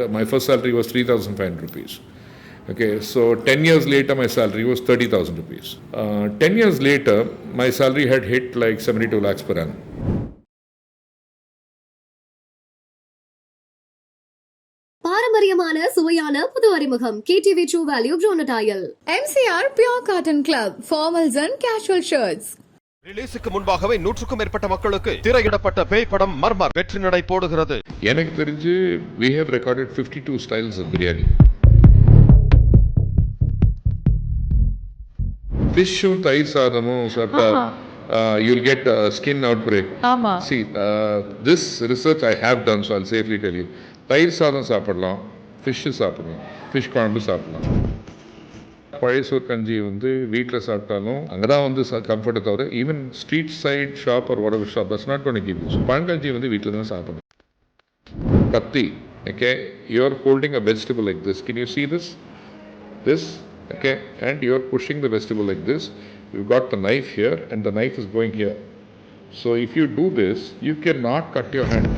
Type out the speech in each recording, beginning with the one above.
My first salary was 3,500 rupees. Okay, so 10 years later, my salary was 30,000 rupees. 10 years later, my salary had hit like 72 lakhs per annum. பாரம்பரியமான சுவையான புது அறிமுகம் KTV True Value Bronatile. MCR Pure Cotton Club, formals and casual shirts. ரிலீஸுக்கு முன்பாகவே 100க்கும் மேற்பட்ட மக்களுக்கு திரையிடப்பட்ட பேய் படம் மர்மர் வெற்றி நடை போடுகிறது. எனக்கு தெரிஞ்சு we have recorded 52 styles of biryani. ஃபிஷ்ஷும் தயிர் சாதமும் சாப்பிட்டா you'll get skin outbreak. ஆமா. See, this research I have done, so I'll safely tell you. தயிர் சாதம் சாப்பிடலாம், ஃபிஷ்ஷு சாப்பிடலாம், ஃபிஷ் குழம்பு சாப்பிடலாம். பழைய சோறு கஞ்சி வந்து வீட்டில் சாப்பிட்டாலும் அங்கே தான் வந்து கம்ஃபர்ட்டை தவிர ஈவன் ஸ்ட்ரீட் சைட் ஷாப் ஒரு whatever shop that's not going to give you. So பழங்கஞ்சி வந்து வீட்டில் தான் சாப்பிடணும். கத்தி, okay, you're holding a vegetable like this. Can you see this, okay, and you're pushing the vegetable like this. You've got the knife here and the knife is going here. So if you do this, you cannot cut your hand.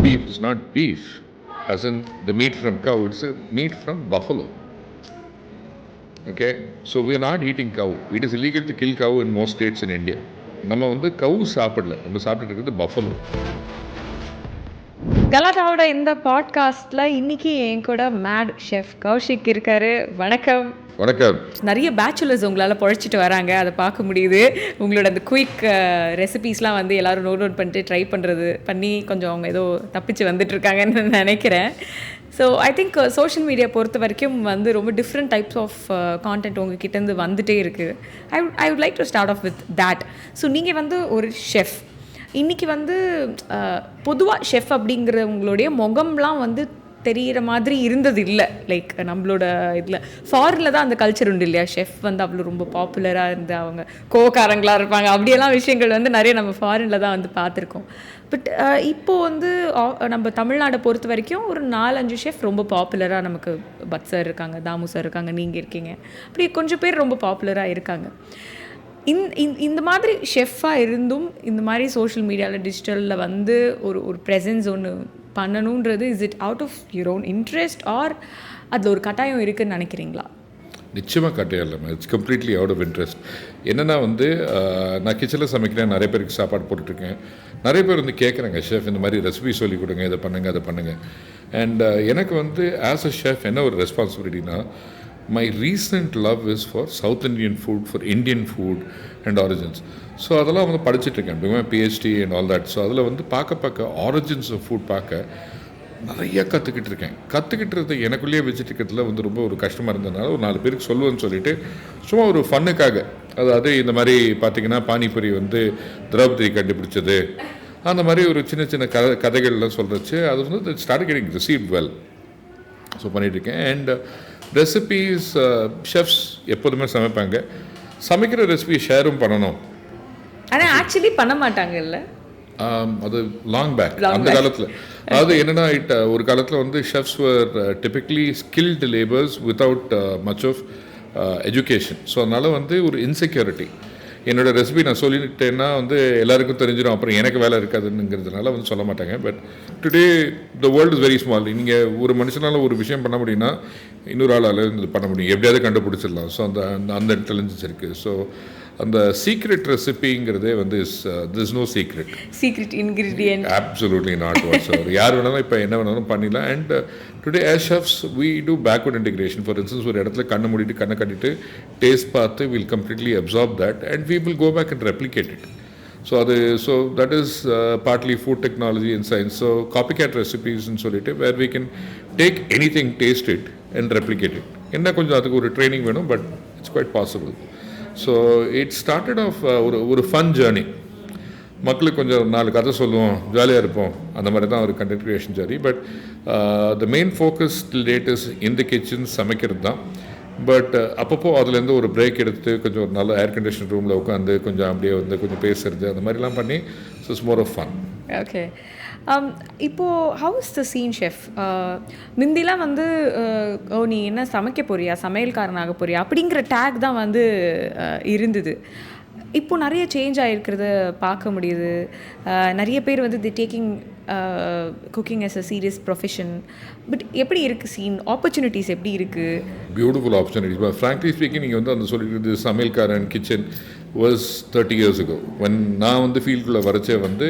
Beef is not beef as in the meat from cow, it's a meat from buffalo. Okay, so we are not eating cow. It is illegal to kill cow in most states in India. நம்ம வந்து கவு சாப்பிடல, நம்ம சாப்பிட்டு இருக்கிறது buffalo. கலாட்டாவோட இந்த பாட்காஸ்ட்ல இன்னைக்கு என் கூட மேட் ஷெஃப் கௌஷிக் இருக்காரு. வணக்கம். வணக்கம். நிறைய பேச்சுலர்ஸ் உங்களால் பொழைச்சிட்டு வராங்க, அதை பார்க்க முடியுது. உங்களோட அந்த குயிக் ரெசிபீஸ்லாம் வந்து எல்லோரும் நோட் பண்ணிட்டு ட்ரை பண்ணி கொஞ்சம் அவங்க ஏதோ தப்பிச்சு வந்துட்டுருக்காங்கன்னு நினைக்கிறேன். So I think social media பொறுத்த வரைக்கும் வந்து ரொம்ப டிஃப்ரெண்ட் டைப்ஸ் ஆஃப் கான்டென்ட் உங்ககிட்டேருந்து வந்துகிட்டே இருக்குது. I would like to start off with that. So நீங்கள் வந்து ஒரு ஷெஃப். இன்றைக்கி வந்து பொதுவாக ஷெஃப் அப்படிங்கிற உங்களுடைய முகம்லாம் வந்து தெரிகிற மாதிரி இருந்தது இல்லை. லைக் நம்மளோட இதில் ஃபாரினில் தான் அந்த கல்ச்சர் உண்டு இல்லையா, ஷெஃப் வந்து அவ்வளோ ரொம்ப பாப்புலராக இருந்து அவங்க கோக்காரங்களாக இருப்பாங்க. அப்படியெல்லாம் விஷயங்கள் வந்து நிறைய நம்ம ஃபாரினில் தான் வந்து பார்த்துருக்கோம். பட் இப்போது வந்து நம்ம தமிழ்நாடை பொறுத்த வரைக்கும் ஒரு 4-5 ஷெஃப் ரொம்ப பாப்புலராக நமக்கு பட் சார் இருக்காங்க, தாமு சார் இருக்காங்க, நீங்கள் இருக்கீங்க, அப்படி கொஞ்சம் பேர் ரொம்ப பாப்புலராக இருக்காங்க. இந்த மாதிரி ஷெஃப்பாக இருந்தும் இந்த மாதிரி சோஷியல் மீடியாவில் டிஜிட்டலில் வந்து ஒரு ப்ரெசன்ஸ் ஒன்று பண்ணணுன்றது is it out of your own interest or அதில் ஒரு கட்டாயம் இருக்குதுன்னு நினைக்கிறீங்களா? நிச்சயமாக கட்டாயம் இல்லைம்மா, it's completely out of interest. என்னென்னா வந்து நான் கிச்சனில் சமைக்கிறேன், நிறைய பேருக்கு சாப்பாடு போட்டுட்ருக்கேன். நிறைய பேர் வந்து கேட்குறாங்க, ஷெஃப் இந்த மாதிரி ரெசிபி சொல்லி கொடுங்க, இதை பண்ணுங்கள் அதை பண்ணுங்கள். அண்ட் எனக்கு வந்து ஆஸ் அ ஷெஃப் என்ன ஒரு ரெஸ்பான்சிபிலிட்டினா, my recent love is for South Indian food, for Indian food and origins. So அதெல்லாம் வந்து படிச்சுட்ருக்கேன், PhD and all that. So அதில் வந்து பார்க்க ஆரிஜின்ஸ் ஆஃப் ஃபுட் பார்க்க நிறைய கற்றுக்கிட்டு எனக்குள்ளேயே வச்சுட்டு இருக்கிறதுல வந்து ரொம்ப ஒரு கஷ்டமாக இருந்ததுனால ஒரு 4 பேருக்கு சொல்லுவேன்னு சொல்லிட்டு சும்மா ஒரு ஃபன்னுக்காக, அதாவது இந்த மாதிரி பார்த்திங்கன்னா பானிபூரி வந்து திரௌபதி கண்டுபிடிச்சது, அந்த மாதிரி ஒரு சின்ன கதைகள்லாம் சொல்கிறச்சு அது வந்து start getting received well. So பண்ணிகிட்ருக்கேன். அண்ட் ரெசிபீஸ் ஷெஃப்ஸ் எப்போதுமே சமைப்பாங்க, சமைக்கிற ரெசிபி ஷேரும் பண்ணணும். ஆனால் ஆக்சுவலி பண்ண மாட்டாங்கல்ல, அது லாங் பேக் அந்த காலத்தில். அதாவது என்னென்னா ஒரு காலத்தில் வந்து chefs were typically skilled labours without much of education. So அதனால் வந்து ஒரு இன்செக்யூரிட்டி, என்னோடய ரெசிபி நான் சொல்லிட்டேன்னா வந்து எல்லாருக்கும் தெரிஞ்சிடும், அப்புறம் எனக்கு வேலை இருக்காதுங்கிறதுனால வந்து சொல்ல மாட்டாங்க. But today the world is very small. நீங்கள் ஒரு மனுஷனால் ஒரு விஷயம் பண்ண முடியும்னா இன்னொரு ஆளால் இது பண்ண முடியும், எப்படியாவது கண்டுபிடிச்சிடலாம். ஸோ அந்த இன்டெலிஜென்ஸ் இருக்குது. ஸோ அந்த சீக்ரெட் ரெசிபிங்கிறதே வந்து this no secret ingredient, absolutely not whatsoever. யார் வேணாலும் இப்போ என்ன வேணாலும் பண்ணிடலாம். And today as chefs we do backward integration. For instance ஒரு இடத்துல கண்ணை மூடிட்டு கண்ணை கட்டிட்டு டேஸ்ட் பார்த்து will completely absorb that and we will go back and replicate it. So that is partly food technology and science. So copycat ரெசிபீஸ்ன்னு சொல்லிட்டு where we can take anything, taste it and replicate it. என்ன கொஞ்சம் அதுக்கு ஒரு training வேணும், but it's quite possible. So it started off ஒரு fun journey. மக்களுக்கு கொஞ்சம் 4 கதை சொல்லுவோம், ஜாலியாக இருப்போம், அந்த மாதிரி தான் ஒரு content creation journey. But the main focus till date is in the kitchen, சமைக்கிறது தான். பட் அப்பப்போ அதுலேருந்து ஒரு பிரேக் எடுத்து கொஞ்சம் ஒரு நல்ல ஏர் கண்டிஷன் ரூமில் உட்காந்து கொஞ்சம் அப்படியே வந்து கொஞ்சம் பேசுறது, அந்த மாதிரிலாம் பண்ணி so it's more of fun. Okay. இப்போது ஹவுஸ் த சீன் ஷெஃப், முந்திலாம் வந்து நீ என்ன சமைக்க போறியா, சமையல்காரனாக போறியா அப்படிங்கிற டேக் தான் வந்து இருந்தது. இப்போது நிறைய சேஞ்ச் ஆகிருக்கிறத பார்க்க முடியுது. நிறைய பேர் வந்து the taking cooking as a serious profession. But எப்படி இருக்குது சீன், ஆப்பர்ச்சுனிட்டிஸ் எப்படி இருக்குது? Beautiful opportunities. But frankly speaking, நீங்கள் வந்து அந்த சொல்லிட்டு சமையல்காரன் kitchen was 30 years ago. when நான் வந்து ஃபீல்டுக்குள்ளே வரச்சே வந்து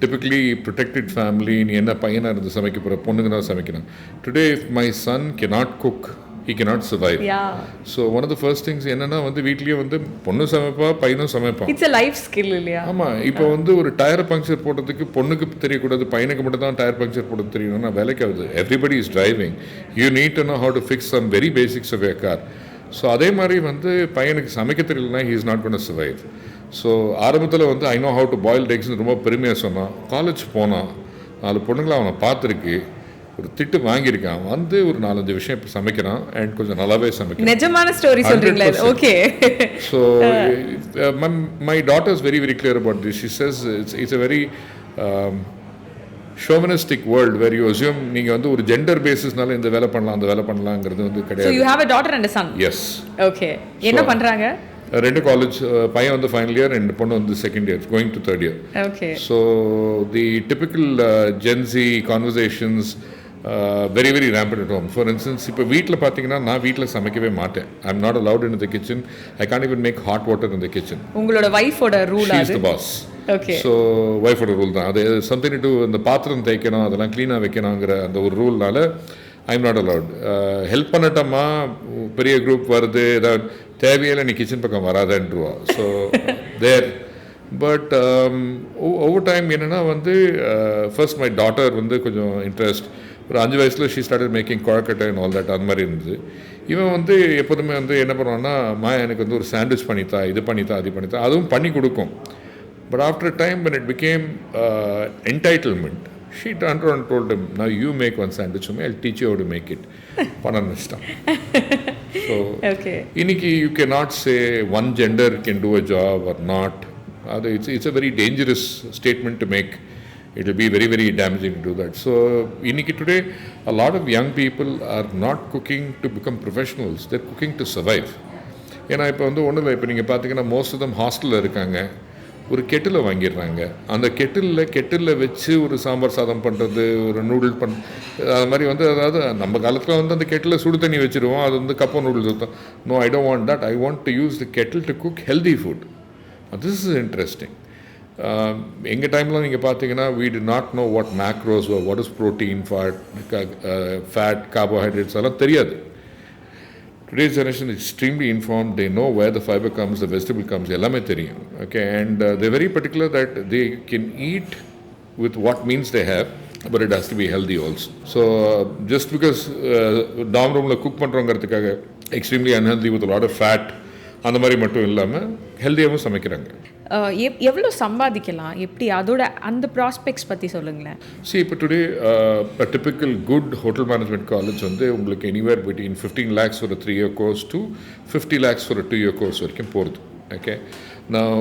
டிப்பிக்கலி ப்ரொடெக்டட் ஃபேமிலி, நீ என்ன பையனாக இருந்து சமைக்க போகிற, பொண்ணுங்க தான் சமைக்கணும். Today if my son cannot cook, he cannot survive. Yeah. So one of the first things என்னன்னா வந்து வீட்லேயே வந்து பொண்ணு சமைப்பா, பையனும் சமைப்பான். இட்ஸ் a லைஃப் ஸ்கில் இல்லையா? ஆமாம். இப்போ வந்து ஒரு டயர் பங்க்சர் போடுறதுக்கு பொண்ணுக்கு தெரியக்கூடாது, பையனுக்கு மட்டும் தான் டயர் பங்க்சர் போட தெரியணும்னா வேலைக்கு ஆகுது. Everybody is driving, you need to know how to fix some very basics of your car. So அதே மாதிரி வந்து பையனுக்கு சமைக்க தெரியலனா he is not gonna survive. So ஆரம்பத்தில் வந்து I know how to boil எக்ஸ்னு ரொம்ப பெருமையாக சொன்னான். காலேஜ் போனான், 4 பொண்ணுங்களை அவனை பார்த்துருக்கு, ஒரு திட்டு வாங்கியிருக்கான், வந்து ஒரு 4-5 விஷயம் இப்போ சமைக்கிறான் அண்ட் கொஞ்சம் நல்லாவே சமைக்கிறான். நிஜமான ஸ்டோரி சொல்றீங்களா? Okay. So my daughter is very very clear about this. She chase it's a very chauvinistic world where you assume நீங்கள் வந்து ஒரு ஜெண்டர் பேசிஸ்னால இந்த வேலை பண்ணலாம் அந்த வேலை பண்ணலாங்கிறது வந்து கிடையாது. So you have a daughter and a son? Yes. Okay. என்ன பண்றாங்க? 2 காலேஜ், பையன் வந்து ஃபைனல் இயர் அண்ட் பொண்ணு வந்து second year, going to third year. Okay. So the typical Gen Z conversations very very rampant at home. For instance, இப்போ வீட்டில் பார்த்தீங்கன்னா நான் வீட்டில் சமைக்கவே மாட்டேன். I am not allowed in the kitchen. I can't even make hot water in the kitchen. உங்களோட வைஃபோட rule she அது? Is the boss. Okay. So ஒய்ஃபோட ரூல் தான் அது. சம்திங் டு இந்த பாத்திரம் தேய்க்கணும், அதெல்லாம் க்ளீனாக வைக்கணுங்கிற அந்த ஒரு ரூல்னால I am not allowed. Help பண்ணட்டம்மா, பெரிய குரூப் வருது, ஏதாவது தேவையில்லை, நீ கிச்சன் பக்கம் வராதேன்ருவா. ஸோ தேர் பட் ஒவ்வொரு டைம் என்னென்னா வந்து ஃபர்ஸ்ட் மை டாட்டர் வந்து கொஞ்சம் இன்ட்ரெஸ்ட், ஒரு 5 வயசில் she started making kozhukattai and all that, அந்த மாதிரி இருந்தது. இவன் வந்து எப்போதுமே வந்து என்ன பண்ணுவான்னா, எனக்கு வந்து ஒரு சாண்ட்விச் பண்ணித்தா, இது பண்ணித்தா, அது பண்ணித்தா, அதுவும் பண்ணி கொடுக்கும். But after a time when it became entitlement, she turned around and told him, now you make one sandwich for me, I'll teach you how to make it. பண்ண நினைச்சிட்டான். So இன்னைக்கு you cannot say one gender can do a job or not. It's a very dangerous statement to make. It will be very very damaging to do that. So இன்னைக்கு today a lot of young people are not cooking to become professionals, they're cooking to survive. ஏன்னா இப்போ வந்து ஒன்றும் இல்லை, இப்போ நீங்கள் பார்த்தீங்கன்னா most of them ஹாஸ்டலில் இருக்காங்க, ஒரு கெட்டில் வாங்கிடுறாங்க. அந்த கெட்டிலில் வச்சு ஒரு சாம்பார் சாதம் பண்ணுறது, ஒரு நூடுல் அது மாதிரி வந்து, அதாவது நம்ம காலத்தில் வந்து அந்த கெட்டில் சுடு தண்ணி வச்சுருவோம், அது வந்து கப்போ நூடுல்ஸ் ஊற்றும். No, I don't want that. I want to use the kettle to cook healthy food. This is interesting. எங்கள் டைமில் நீங்கள் பார்த்தீங்கன்னா we did not know what macros were, what is protein, fat, carbohydrates, அதெல்லாம் தெரியாது. Today's generation is extremely informed. They know where the fiber comes, the vegetable comes, எல்லாமே தெரியும். Okay, and they're very particular that they can eat with what means they have, but it has to be healthy also. So just because dorm roomல cook பண்ணுறோங்கிறதுக்காக extremely unhealthy with a lot of fat, அந்த மாதிரி மட்டும் இல்லாமல் ஹெல்த்தியாகவும் சமைக்கிறாங்க. எவ்வளோ சம்பாதிக்கலாம், எப்படி, அதோட அந்த ப்ராஸ்பெக்ட்ஸ் பற்றி சொல்லுங்களேன். See, இப்போ today a typical good hotel management college வந்து உங்களுக்கு anywhere between 15 lakhs for a 3-year course to 50 lakhs for a 2-year course வரைக்கும் போகிறது. ஓகே, நான்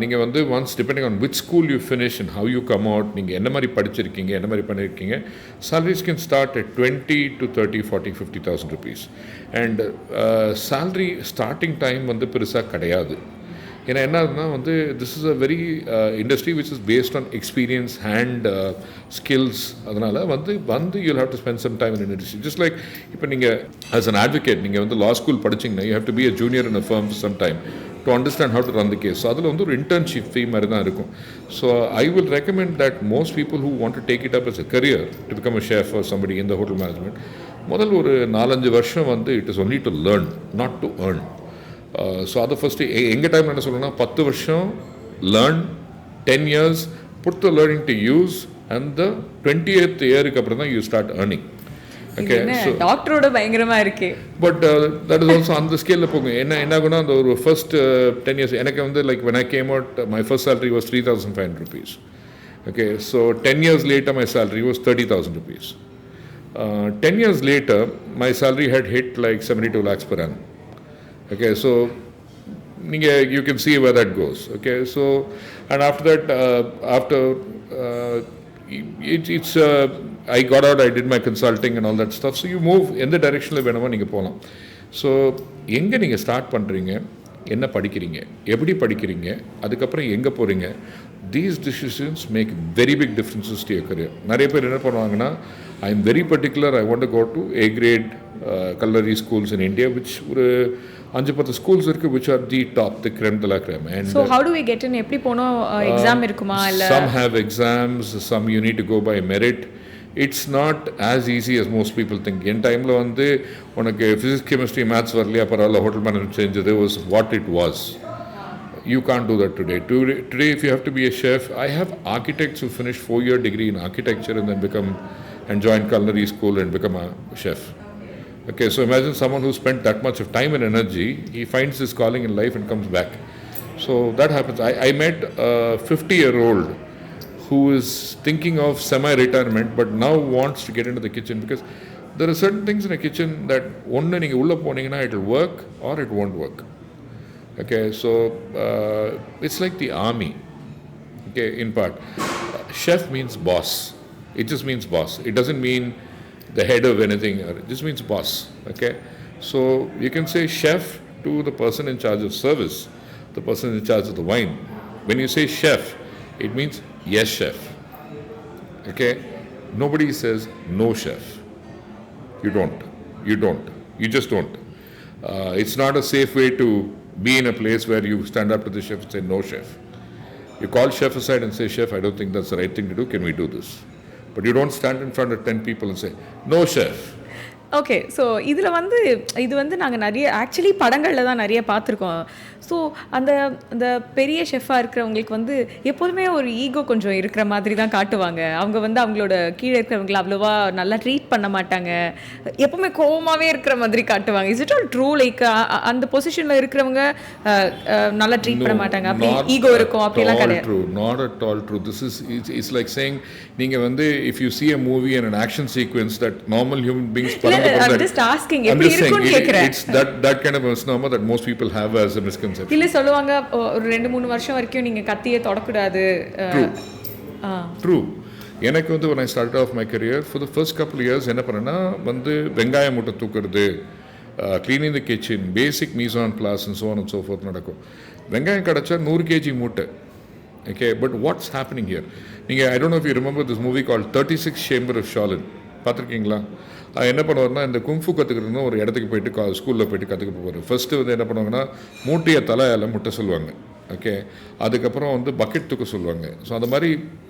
நீங்கள் வந்து once depending on which school you finish and how you come out, நீங்கள் என்ன மாதிரி படிச்சிருக்கீங்க, என்ன மாதிரி பண்ணியிருக்கீங்க, salaries can start at 20 to 30, 40, 50,000 rupees. And salary starting time வந்து பெருசாக கிடையாது. ஏன்னா என்ன ஆகுதுன்னா வந்து this is a very industry which is based on experience, hand skills. அதனால் வந்து you'll have to spend some time in industry. Just like இப்போ நீங்கள் ஆஸ் அன் அட்வொகேட் நீங்கள் வந்து லா ஸ்கூல் படிச்சிங்கன்னா you have to be a junior in a firm for some time to understand how to run the case. So அதில் வந்து ஒரு internship fee மாதிரி தான் இருக்கும். So I will recommend that most people who want to take it up as a career to become a chef or somebody in the hotel management, முதல் ஒரு 4-5 வருஷம் வந்து it is only to learn, not to earn. So அதை first எங்கள் டைமில் என்ன சொல்லணும்னா 10 வருஷம் learn, 10 years put the learning to use, and the 20th இயருக்கு அப்புறம் தான் you start earning. Okay, so டாக்டரோட பயங்கரமாக இருக்கு. பட் தட் இஸ் ஆல்சோ அந்த ஸ்கேலில் போங்க. என்ன ஆகுனா அந்த ஒரு ஃபர்ஸ்ட் 10 years எனக்கு வந்து like when I came out my first salary was 3,500 rupees. Okay, so 10 years later my salary was 30,000 rupees. 10 years later my salary had hit like 72 lakhs per annum. Okay, so you can see where that goes. Okay, so and after that it's I got out, I did my consulting and all that stuff. So you move in the direction வேணுமா நீங்கள் போகலாம். So எங்கே நீங்கள் start பண்ணுறீங்க, என்ன படிக்கிறீங்க, எப்படி படிக்கிறீங்க, அதுக்கப்புறம் எங்கே போகிறீங்க, these decisions make very big differences to your career. நிறைய பேர் என்ன பண்ணுவாங்கன்னா, I am very particular, I want to go to A grade culinary schools in India, which ஒரு 5-10 schools இருக்கு, which are the top, the creme de la creme. And so how do we get in? எப்படி போனோம்? Exam இருக்குமா இல்ல? Some have exams, some you need to go by merit. It's not as easy as most people think. In டைமில் வந்து உனக்கு physics, chemistry, maths வரலையா, பரவாயில்ல, hotel management செஞ்சது was what it was. You can't do that today. Today, if you have to be a chef, I have architects who finish 4-year degree in architecture and then join culinary school and become a chef. Okay, so imagine someone who spent that much of time and energy, he finds his calling in life and comes back. So that happens. I met a 50-year-old who is thinking of semi-retirement but now wants to get into the kitchen, because there are certain things in a kitchen that ஒன்று நீங்கள் உள்ளே போனீங்கன்னா it will work or it won't work. Okay, so it's like the army. Okay, in part, chef means boss. It just means boss. It doesn't mean the head of anything. It just means boss. Okay, so you can say chef to the person in charge of service, the person in charge of the wine. When you say chef, it means yes chef. Okay, nobody says no chef. You don't. You just don't. It's not a safe way to be in a place where you stand up to the chef and say no chef. You call chef aside and say, chef, I don't think that's the right thing to do, can we do this? But you don't stand in front of 10 people and say no chef. Okay, so இதில் வந்து இது வந்து நாங்கள் நிறைய actually படங்களில் தான் நிறைய பார்த்துருக்கோம். ஸோ அந்த பெரிய ஷெஃபாக இருக்கிறவங்களுக்கு வந்து எப்போதுமே ஒரு ஈகோ கொஞ்சம் இருக்கிற மாதிரி தான் காட்டுவாங்க. அவங்க வந்து அவங்களோட கீழே இருக்கிறவங்களை அவ்வளோவா நல்லா ட்ரீட் பண்ண மாட்டாங்க, எப்போவுமே கோவமாகவே இருக்கிற மாதிரி காட்டுவாங்க. Is it all true? Like அந்த பொசிஷனில் இருக்கிறவங்க நல்லா ட்ரீட் பண்ண மாட்டாங்க, அப்படி ஈகோ இருக்கும் அப்படிலாம் கிடையாது. Not at all true. It's like saying நீங்கள் வந்து if you see a movie and an action sequence that normal human beings I'm just asking, எப்படி இருக்குன்னு கேக்குறேன். It's that kind of a misnomer that most people have as a misconception. இல்ல சொல்லுவாங்க ஒரு 2-3 வருஷம் வரைக்கும் நீங்க கத்தியே தொடக்கூடாது. True. எனக்கு வந்து when I started off my career, for the first couple of years என்ன பண்ணேன்னா வந்து வெங்காயம் மூட்டை தூக்குறது, cleaning the kitchen, basic mise en place and so on and so forth நடக்கும். வெங்காயம் கிடைச்சா 100 kg மூட்டை. Okay, but what's happening here? I don't know if you remember this movie called 36 Chamber of Shaolin. பார்த்துருக்கீங்களா? என்ன பண்ணுவார்னா, இந்த kung fu கற்றுக்கிறதுனா ஒரு இடத்துக்கு போயிட்டு ஸ்கூலில் போயிட்டு கற்றுக்க போவார். ஃபஸ்ட்டு வந்து என்ன பண்ணுவாங்கன்னா, மூட்டையை தலையால் முட்டை சொல்லுவாங்க. ஓகே, அதுக்கப்புறம் வந்து பக்கெட் தூக்க சொல்லுவாங்க. ஸோ அந்த மாதிரி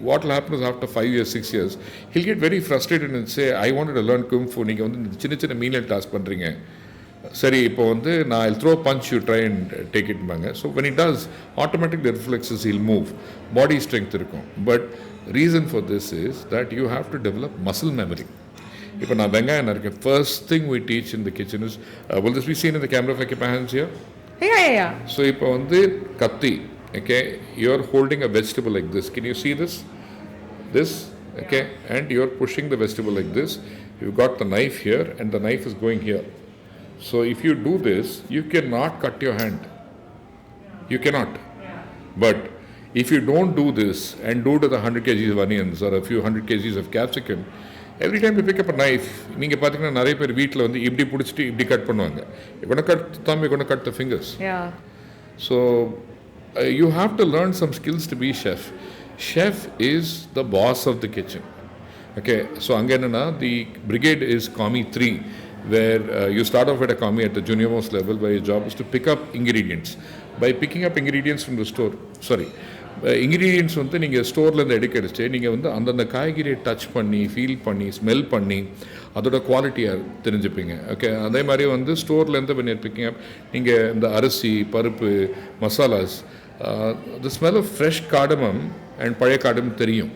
what will happen is after 5 years, 6 years, he'll get very frustrated and say, I wanted to learn kung fu. நீங்கள் வந்து சின்ன சின்ன மீனியல் டாஸ்க் பண்ணுறீங்க. சரி, இப்போ வந்து நான் I'll throw a punch, you try and take it பாங்க. So when he does, automatically the reflexes, he'll move. Body strength இருக்கும். But reason for this is that you have to develop muscle memory. இப்போ நான் வெங்காயம் இருக்கேன், first thing we teach in the kitchen is, will this be seen in the camera if I keep my hands here? Yeah. So இப்போ வந்து கத்தி, okay, you're holding a vegetable like this. Can you see this? Okay, and you're pushing the vegetable like this. You've got the knife here and the knife is going here. So if you do this, you cannot cut your hand. You cannot. But if you don't do this and do to the 100 kgs of onions or a few 100 kgs of capsicum, every time you pick up a knife, நீங்கள் பார்த்தீங்கன்னா நிறைய பேர் வீட்டில் வந்து இப்படி பிடிச்சிட்டு இப்படி cut பண்ணுவாங்க. You're going to cut the thumb, you're going to cut the fingers. Yeah. So you have to learn some skills to be chef. Chef is the boss of the kitchen. Okay, so அங்கே என்னன்னா, the brigade is Commie 3, where you start off at a commie at the junior most level, where your job is to pick up ingredients. By picking up ingredients from the store, ingredients வந்து நீங்கள் ஸ்டோர்லேருந்து எடுக்கடிச்சு நீங்கள் வந்து அந்தந்த காய்கறியை touch பண்ணி, feel பண்ணி, smell பண்ணி அதோட குவாலிட்டியை தெரிஞ்சுப்பீங்க. ஓகே, அதே மாதிரி வந்து ஸ்டோர்லேருந்து பண்ணியிருப்பீங்க நீங்கள் இந்த அரிசி, பருப்பு, masalas, the smell of fresh cardamom and பழைய காடமம் தெரியும்.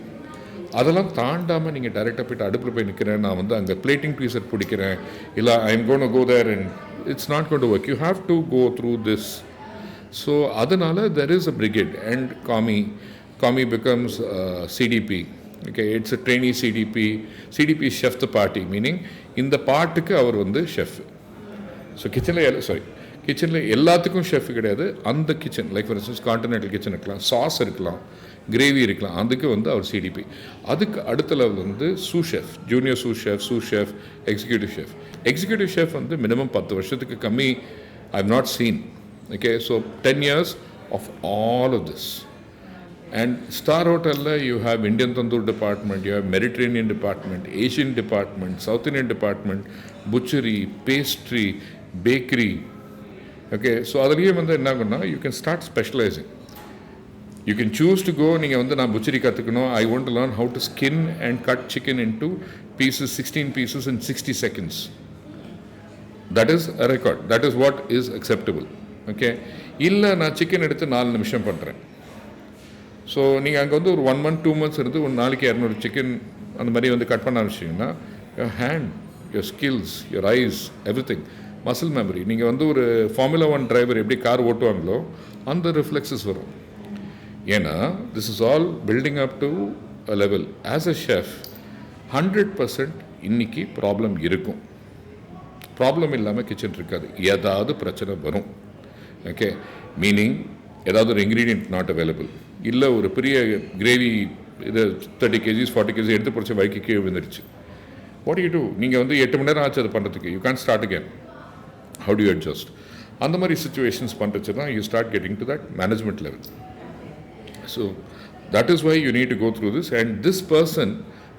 அதெல்லாம் தாண்டாமல் நீங்கள் டைரெக்டாக போய்ட்டு அடுப்பில் போய் நிற்கிறேன், நான் வந்து அங்கே பிளேட்டிங் ப்ரீசர் பிடிக்கிறேன், இல்லை I am gonna go there and it's not gonna work. You have to go through this. So அதனால there is a brigade and commie becomes CDP. Okay, it's a trainee CDP is chef the party, meaning இந்த பாட்டுக்கு அவர் வந்து chef. So கிச்சனில் எல்லாத்துக்கும் chef கிடையாது. அந்த kitchen like for instance continental kitchen இருக்கலாம், sauce இருக்கலாம், கிரேவி இருக்கலாம், அதுக்கு வந்து அவர் சிடிபி. அதுக்கு அடுத்த லெவல் வந்து sous chef, junior sous chef, executive chef வந்து மினிமம் 10 வருஷத்துக்கு கம்மி I have not seen. Okay, so 10 years of all of this. And Star Hotel, you have Indian Tandoor department, you have Mediterranean department, Asian department, South Indian department, butchery, pastry, bakery. Okay, so அதுலேயே வந்து என்ன ஆகும்னா you can start specializing. You can choose to go, நீங்கள் வந்து நான் butchery கற்றுக்கணும், I want to learn how to skin and cut chicken into pieces, 16 pieces in 60 seconds. That is a record. That is what is acceptable. Okay, இல்லை நான் chicken எடுத்து 4 நிமிஷம் பண்ணுறேன். So நீங்கள் அங்கே வந்து ஒரு 1 month 2 months இருந்து ஒரு நாளைக்கு 200 சிக்கன் அந்த மாதிரி வந்து கட் பண்ண ஆரம்பிச்சிங்கன்னா your hand, your skills, your eyes, everything, muscle memory. நீங்கள் வந்து ஒரு ஃபார்முலா 1 டிரைவர் எப்படி கார் ஓட்டுவாங்களோ அந்த ரிஃப்ளெக்ஸஸ் வரும். ஏன்னா this is all building up to a level. As a chef 100% இன்னைக்கு ப்ராப்ளம் இருக்கும். ப்ராப்ளம் இல்லாமல் கிச்சன் இருக்காது. ஏதாவது பிரச்சனை வரும். ஓகே, மீனிங் ஏதாவது ஒரு இன்க்ரீடியன்ட் நாட் அவைலபிள், இல்லை ஒரு பெரிய கிரேவி இது 30 kgs 40 kgs எடுத்து பிடிச்ச வைக்க கீழே விழுந்துருச்சு. What you do? நீங்கள் வந்து 8 மணி நேரம் ஆச்சு அது பண்ணுறதுக்கு. You can start again. How do you adjust? அந்த மாதிரி சுச்சுவேஷன்ஸ் பண்ணுறச்சு தான் you start getting to that management level. So that is why you need to go through this. And this person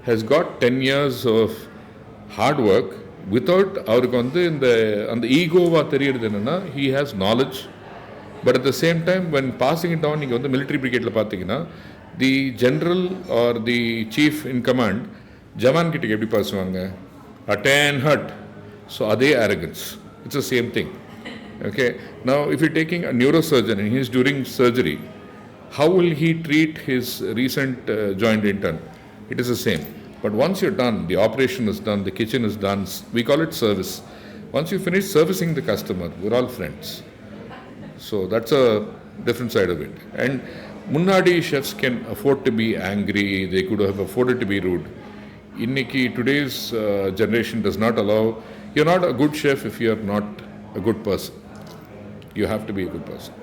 has got 10 years of hard work without அவருக்கு வந்து அந்த ஈகோவாக தெரியறது என்னென்னா he has knowledge. But at the same time when passing it down, நீங்கள் வந்து military பிரிகேட்டில் பார்த்தீங்கன்னா the general or the chief in command jawan கிட்ட எப்படி பேசுவாங்க? Atten hut. ஸோ அதே arrogance, it's the same thing. Okay, now if you taking a neurosurgeon and he is during surgery, how will he treat his recent joint intern? It is the same. But once you're done, the operation is done, the kitchen is done, we call it service. Once you finish servicing the customer, we're all friends. So that's a different side of it. And munnadi chefs can afford to be angry, they could have afforded to be rude. Inniki today's generation does not allow. You're not a good chef if you're not a good person. You have to be a good person.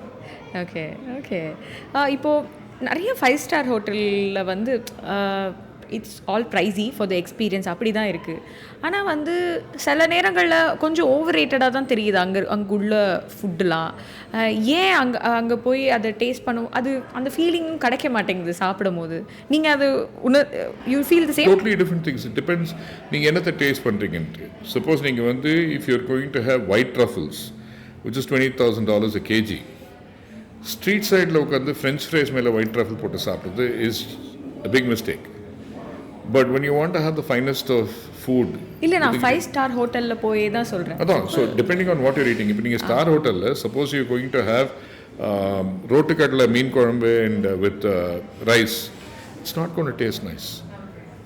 Okay okay. இப்போது நிறைய 5-star ஹோட்டலில் வந்து it's all pricey for the experience, அப்படி தான் இருக்குது. ஆனால் வந்து சில நேரங்களில் கொஞ்சம் ஓவர் ரேட்டடாக தான் தெரியுது அங்குள்ள ஃபுட்டுலாம். ஏன் அங்கே போய் அதை டேஸ்ட் பண்ணும், அது அந்த ஃபீலிங்கும் கிடைக்க மாட்டேங்குது சாப்பிடும் போது. நீங்கள் அது you feel the same? Totally different things. It depends நீங்கள் என்னத்தை டேஸ்ட் பண்ணுறீங்கன்ட்டு. சப்போஸ் நீங்கள் வந்து if you're going to have white truffles which is $20,000 a kg, street சைடில் உட்காந்து ஃப்ரெஞ்ச் ஃப்ரைஸ் மேலே ஒயிட் ட்ரஃபிள் போட்டு சாப்பிட்றது is a big mistake. But when you want to have the finest of food, இல்லை நான் 5-star ஹோட்டலில் போய் தான் சொல்கிறேன். அதான். So depending on what you're eating. இப்போ நீங்கள் ஸ்டார் ஹோட்டலில் suppose you going to have ரோட்டுக்கடலை மீன் குழம்பு and with rice, it's not gonna taste nice.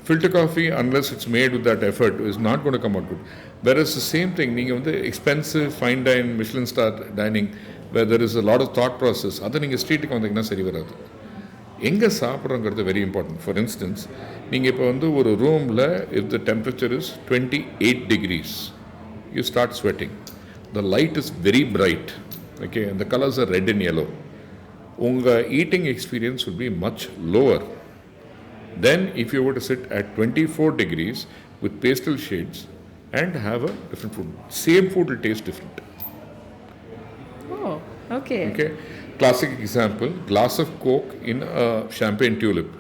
Filter coffee, unless it's made with that effort, is not going to come out good. Whereas the same thing, நீங்கள் வந்து expensive fine dine Michelin star dining where there is a lot of thought process, அதை நீங்கள் ஸ்ட்ரீட்டுக்கு வந்தீங்கன்னா சரி வராது. எங்கே சாப்பிட்றோங்கிறது very important. For instance, நீங்கள் இப்போ வந்து ஒரு ரூமில் if the temperature is 28 degrees, you start sweating. The light is very bright. Okay, and the colors are red and yellow. உங்கள் eating experience will be much lower. Then if you were to sit at 24 degrees with pastel shades and have a different food, same food will taste different. Oh, okay. Okay, classic example, glass of Coke in a champagne tulip,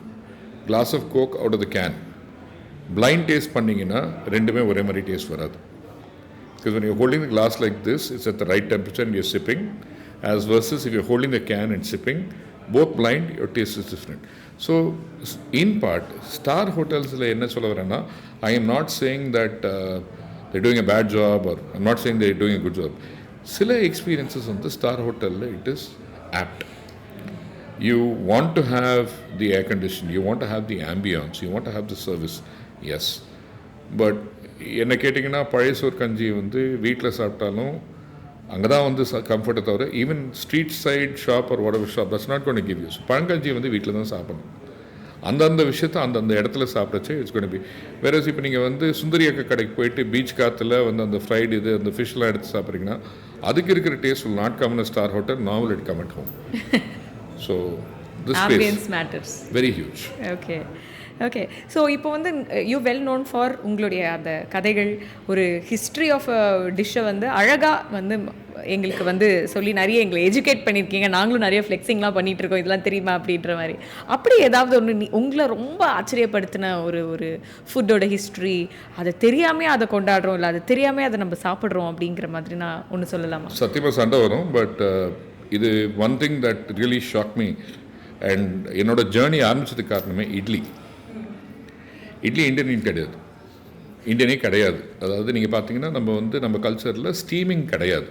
glass of Coke out of the can. Blind taste பண்ணீங்கன்னா ரெண்டுமே ஒரே மாதிரி taste வராது. Because when you're holding the glass like this, it's at the right temperature and you're sipping, as versus if you're holding the can and sipping, both blind, your taste is different. So in part, star hotels la enna solla varana, I am not saying that they're doing a bad job, or I'm not saying they're doing a good job. Sila experiences on the star hotel la it is apt. You want to have the air conditioning, you want to have the ambience, you want to have the service, yes. But என்ன கேட்டிங்கன்னா பழைய சோறு கஞ்சி வந்து வீட்டில் சாப்பிட்டாலும் அங்கே தான் வந்து கம்ஃபர்ட்டை தவிர, even street side shop or whatever shop, that's not going to give you. So பழங்கஞ்சி வந்து வீட்டில் தான் சாப்பிடணும். அந்தந்த விஷயத்தை அந்தந்த இடத்துல சாப்பிட்றச்சு இட்ஸ் கோன் பி. வேறஸ் இப்போ நீங்கள் வந்து சுந்தரியக்க கடைக்கு போயிட்டு பீச் காற்றுல வந்து அந்த ஃப்ரைடு இது அந்த ஃபிஷ்லாம் எடுத்து சாப்பிட்றீங்கன்னா அதுக்கு இருக்கிற taste will not come in a star hotel, nor will it come at home. So this Ambience space matters. very huge. Okay. Okay. So இப்போ வந்து யூ வெல் நோன் ஃபார் உங்களுடைய அந்த கதைகள், ஒரு ஹிஸ்ட்ரி ஆஃப் அ டிஷ்ஷை வந்து அழகாக வந்து எங்களுக்கு வந்து சொல்லி நிறைய எங்களை எஜுகேட் பண்ணியிருக்கீங்க. நாங்களும் நிறைய ஃப்ளெக்ஸிங்லாம் பண்ணிகிட்டு இருக்கோம், இதெல்லாம் தெரியுமா அப்படின்ற மாதிரி. அப்படி ஏதாவது ஒன்று உங்களை ரொம்ப ஆச்சரியப்படுத்தின ஒரு ஃபுட்டோட ஹிஸ்ட்ரி, அதை தெரியாமே அதை கொண்டாடுறோம், இல்லை அதை தெரியாமே அதை நம்ம சாப்பிட்றோம் அப்படிங்கிற மாதிரி நான் ஒன்று சொல்லலாமா? சத்தியமாக சண்டை வரும். பட் இது one thing that really shock me. And என்னோட ஜேர்னி ஆரம்பிச்சதுக்கு காரணமே இட்லி இந்தியன் கிடையாது, இந்தியனே கிடையாது. அதாவது நீங்கள் பார்த்தீங்கன்னா நம்ம கல்ச்சரில் ஸ்டீமிங் கிடையாது.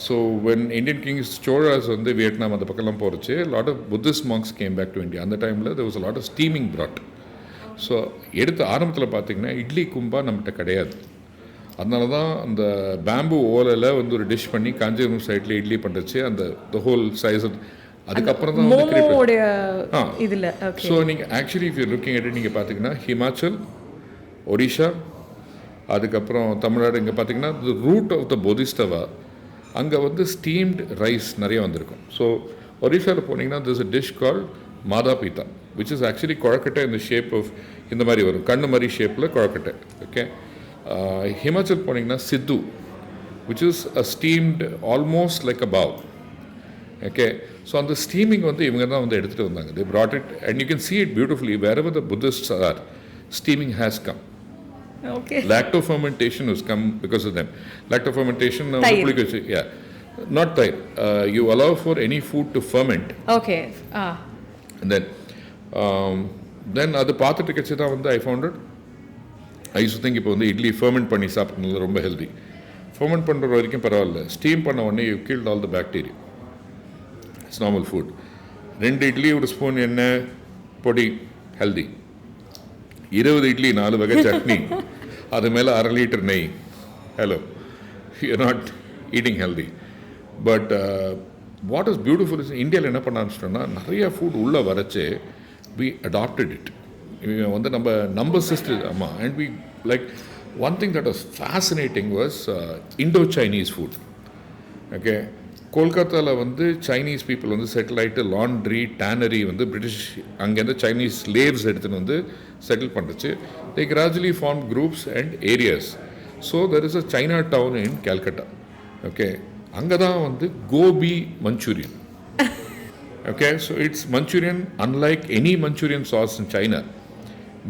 So when Indian kings Cholas வந்து வியட்நாம் அந்த பக்கம்லாம் போகிறச்சு, lot of Buddhist monks came back to India. அந்த டைமில் there was a lot of steaming brought. So எடுத்து ஆரம்பத்தில் பார்த்தீங்கன்னா இட்லி கும்பா நம்மகிட்ட கிடையாது. அதனால தான் அந்த பேம்பு ஓலையில் வந்து ஒரு டிஷ் பண்ணி காஞ்சிபுரம் சைடில் இட்லி பண்ணுறச்சு, அந்த த ஹோல் சைஸ். அதுக்கப்புறம் தான் வந்து இதில். ஸோ நீங்கள் actually if you looking at நீங்கள் பார்த்தீங்கன்னா ஹிமாச்சல், ஒடிஷா, அதுக்கப்புறம் தமிழ்நாடு, இங்கே பார்த்தீங்கன்னா த ரூட் ஆஃப் த போதிஸ்டவா, அங்கே வந்து ஸ்டீம்டு ரைஸ் நிறைய வந்திருக்கும். ஸோ ஒரிசாவில் போனீங்கன்னா this a dish call Mata பீத்தா, which is actually குழக்கட்டை இந்த ஷேப் ஆஃப் இந்த மாதிரி வரும், கண்ணு மாதிரி ஷேப்பில் குழக்கட்டை. ஓகே. ஹிமாச்சல் போனீங்கன்னா siddu, which is a steamed almost like a pav. Okay. So அந்த ஸ்டீமிங் வந்து இவங்க தான் வந்து எடுத்துகிட்டு வந்தாங்க. தே brought it and you can see it beautifully wherever the Buddhists are, steaming has come. Okay. Lactofermentation has come because of them. Lactofermentation, yeah, not thair. You allow for any food to ferment. Okay. And then அது பார்த்துட்டு கட்சி தான் வந்து I found it. I used to think இப்போ வந்து idli ferment பண்ணி சாப்பிட்றது ரொம்ப ஹெல்தி. ஃபர்மெண்ட் பண்ணுற வரைக்கும் பரவாயில்ல, ஸ்டீம் பண்ண உடனே you killed all the bacteria. It's normal food. 2 idli ஒரு ஸ்பூன் எண்ணெய் பொடி ஹெல்தி. 20 இட்லி 4 வகை சட்னி, அது மேலே 1/2 லிட்டர் நெய். Hello, you not eating healthy. But what is beautiful is இந்தியாவில் என்ன பண்ண ஆரம்பிச்சிட்டோம்னா, நிறைய ஃபுட் உள்ளே வரைச்சு வி அடாப்டட் இட். வந்து நம்ம சிஸ்டர். ஆமாம். And we like one thing that was fascinating was Indo Chinese food. Okay. கொல்கத்தாவில் வந்து சைனீஸ் பீப்புள் வந்து செட்டில் ஆகிட்டு லாண்ட்ரி, டேனரி வந்து பிரிட்டிஷ் அங்கேருந்து சைனீஸ் ஸ்லேவ்ஸ் எடுத்துன்னு வந்து செட்டில் பண்ணுச்சு. They gradually form groups and areas. So there is a Chinatown in Calcutta. Okay. அங்கே தான் வந்து gobi Manchurian. Okay. So it's Manchurian unlike any Manchurian sauce in China,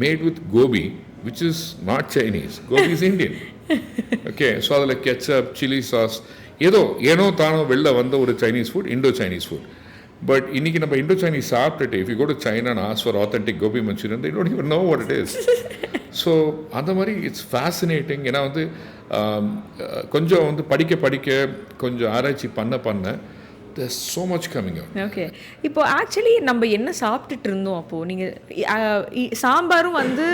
made with gobi, which is not Chinese. Gobi is Indian. Okay. So அதில் ketchup, chilli sauce, ஏனோ தானோ வெளில வந்த ஒரு Chinese food, Indo Chinese food. But இன்றைக்கி நம்ம இண்டோ சைனீஸ் சாப்பிட்டுட்டு if you go to China and ask for authentic gobi manchurian, they don't even know what it is. So அந்த மாதிரி இட்ஸ் ஃபேசினேட்டிங். ஏன்னா வந்து கொஞ்சம் வந்து படிக்க கொஞ்சம் ஆராய்ச்சி பண்ண there's so much coming out. Okay. இப்போ ஆக்சுவலி நம்ம என்ன சாப்பிட்டுட்டு இருந்தோம் அப்போது? நீங்கள் சாம்பாரும் வந்து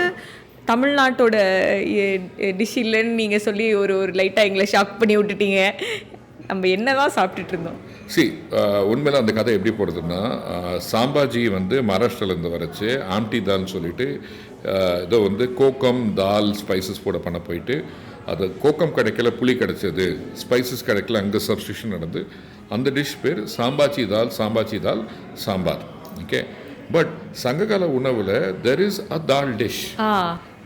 தமிழ்நாட்டோட டிஷ் இல்லைன்னு நீங்கள் சொல்லி ஒரு லைட்டாக எங்களை ஷாக் பண்ணி விட்டுட்டீங்க. நம்ம என்ன தான் சாப்பிட்டுட்டு இருந்தோம்? உண்மையில் அந்த கதை எப்படி போடுறதுன்னா, சாம்பாஜி வந்து மகாராஷ்டிராலேருந்து வரைச்சு ஆம்டி தால்னு சொல்லிட்டு ஏதோ வந்து கோக்கம் தால் ஸ்பைசஸ் போட பண்ண போயிட்டு, அது கோக்கம் கிடைக்கல, புளி கிடைச்சது, ஸ்பைசஸ் கிடைக்கல, அங்கே சப்ஸ்டியூஷன் நடந்து அந்த டிஷ் பேர் சாம்பாச்சி தால் சாம்பார். ஓகே. பட் சங்ககால உணவில் there is a dal dish.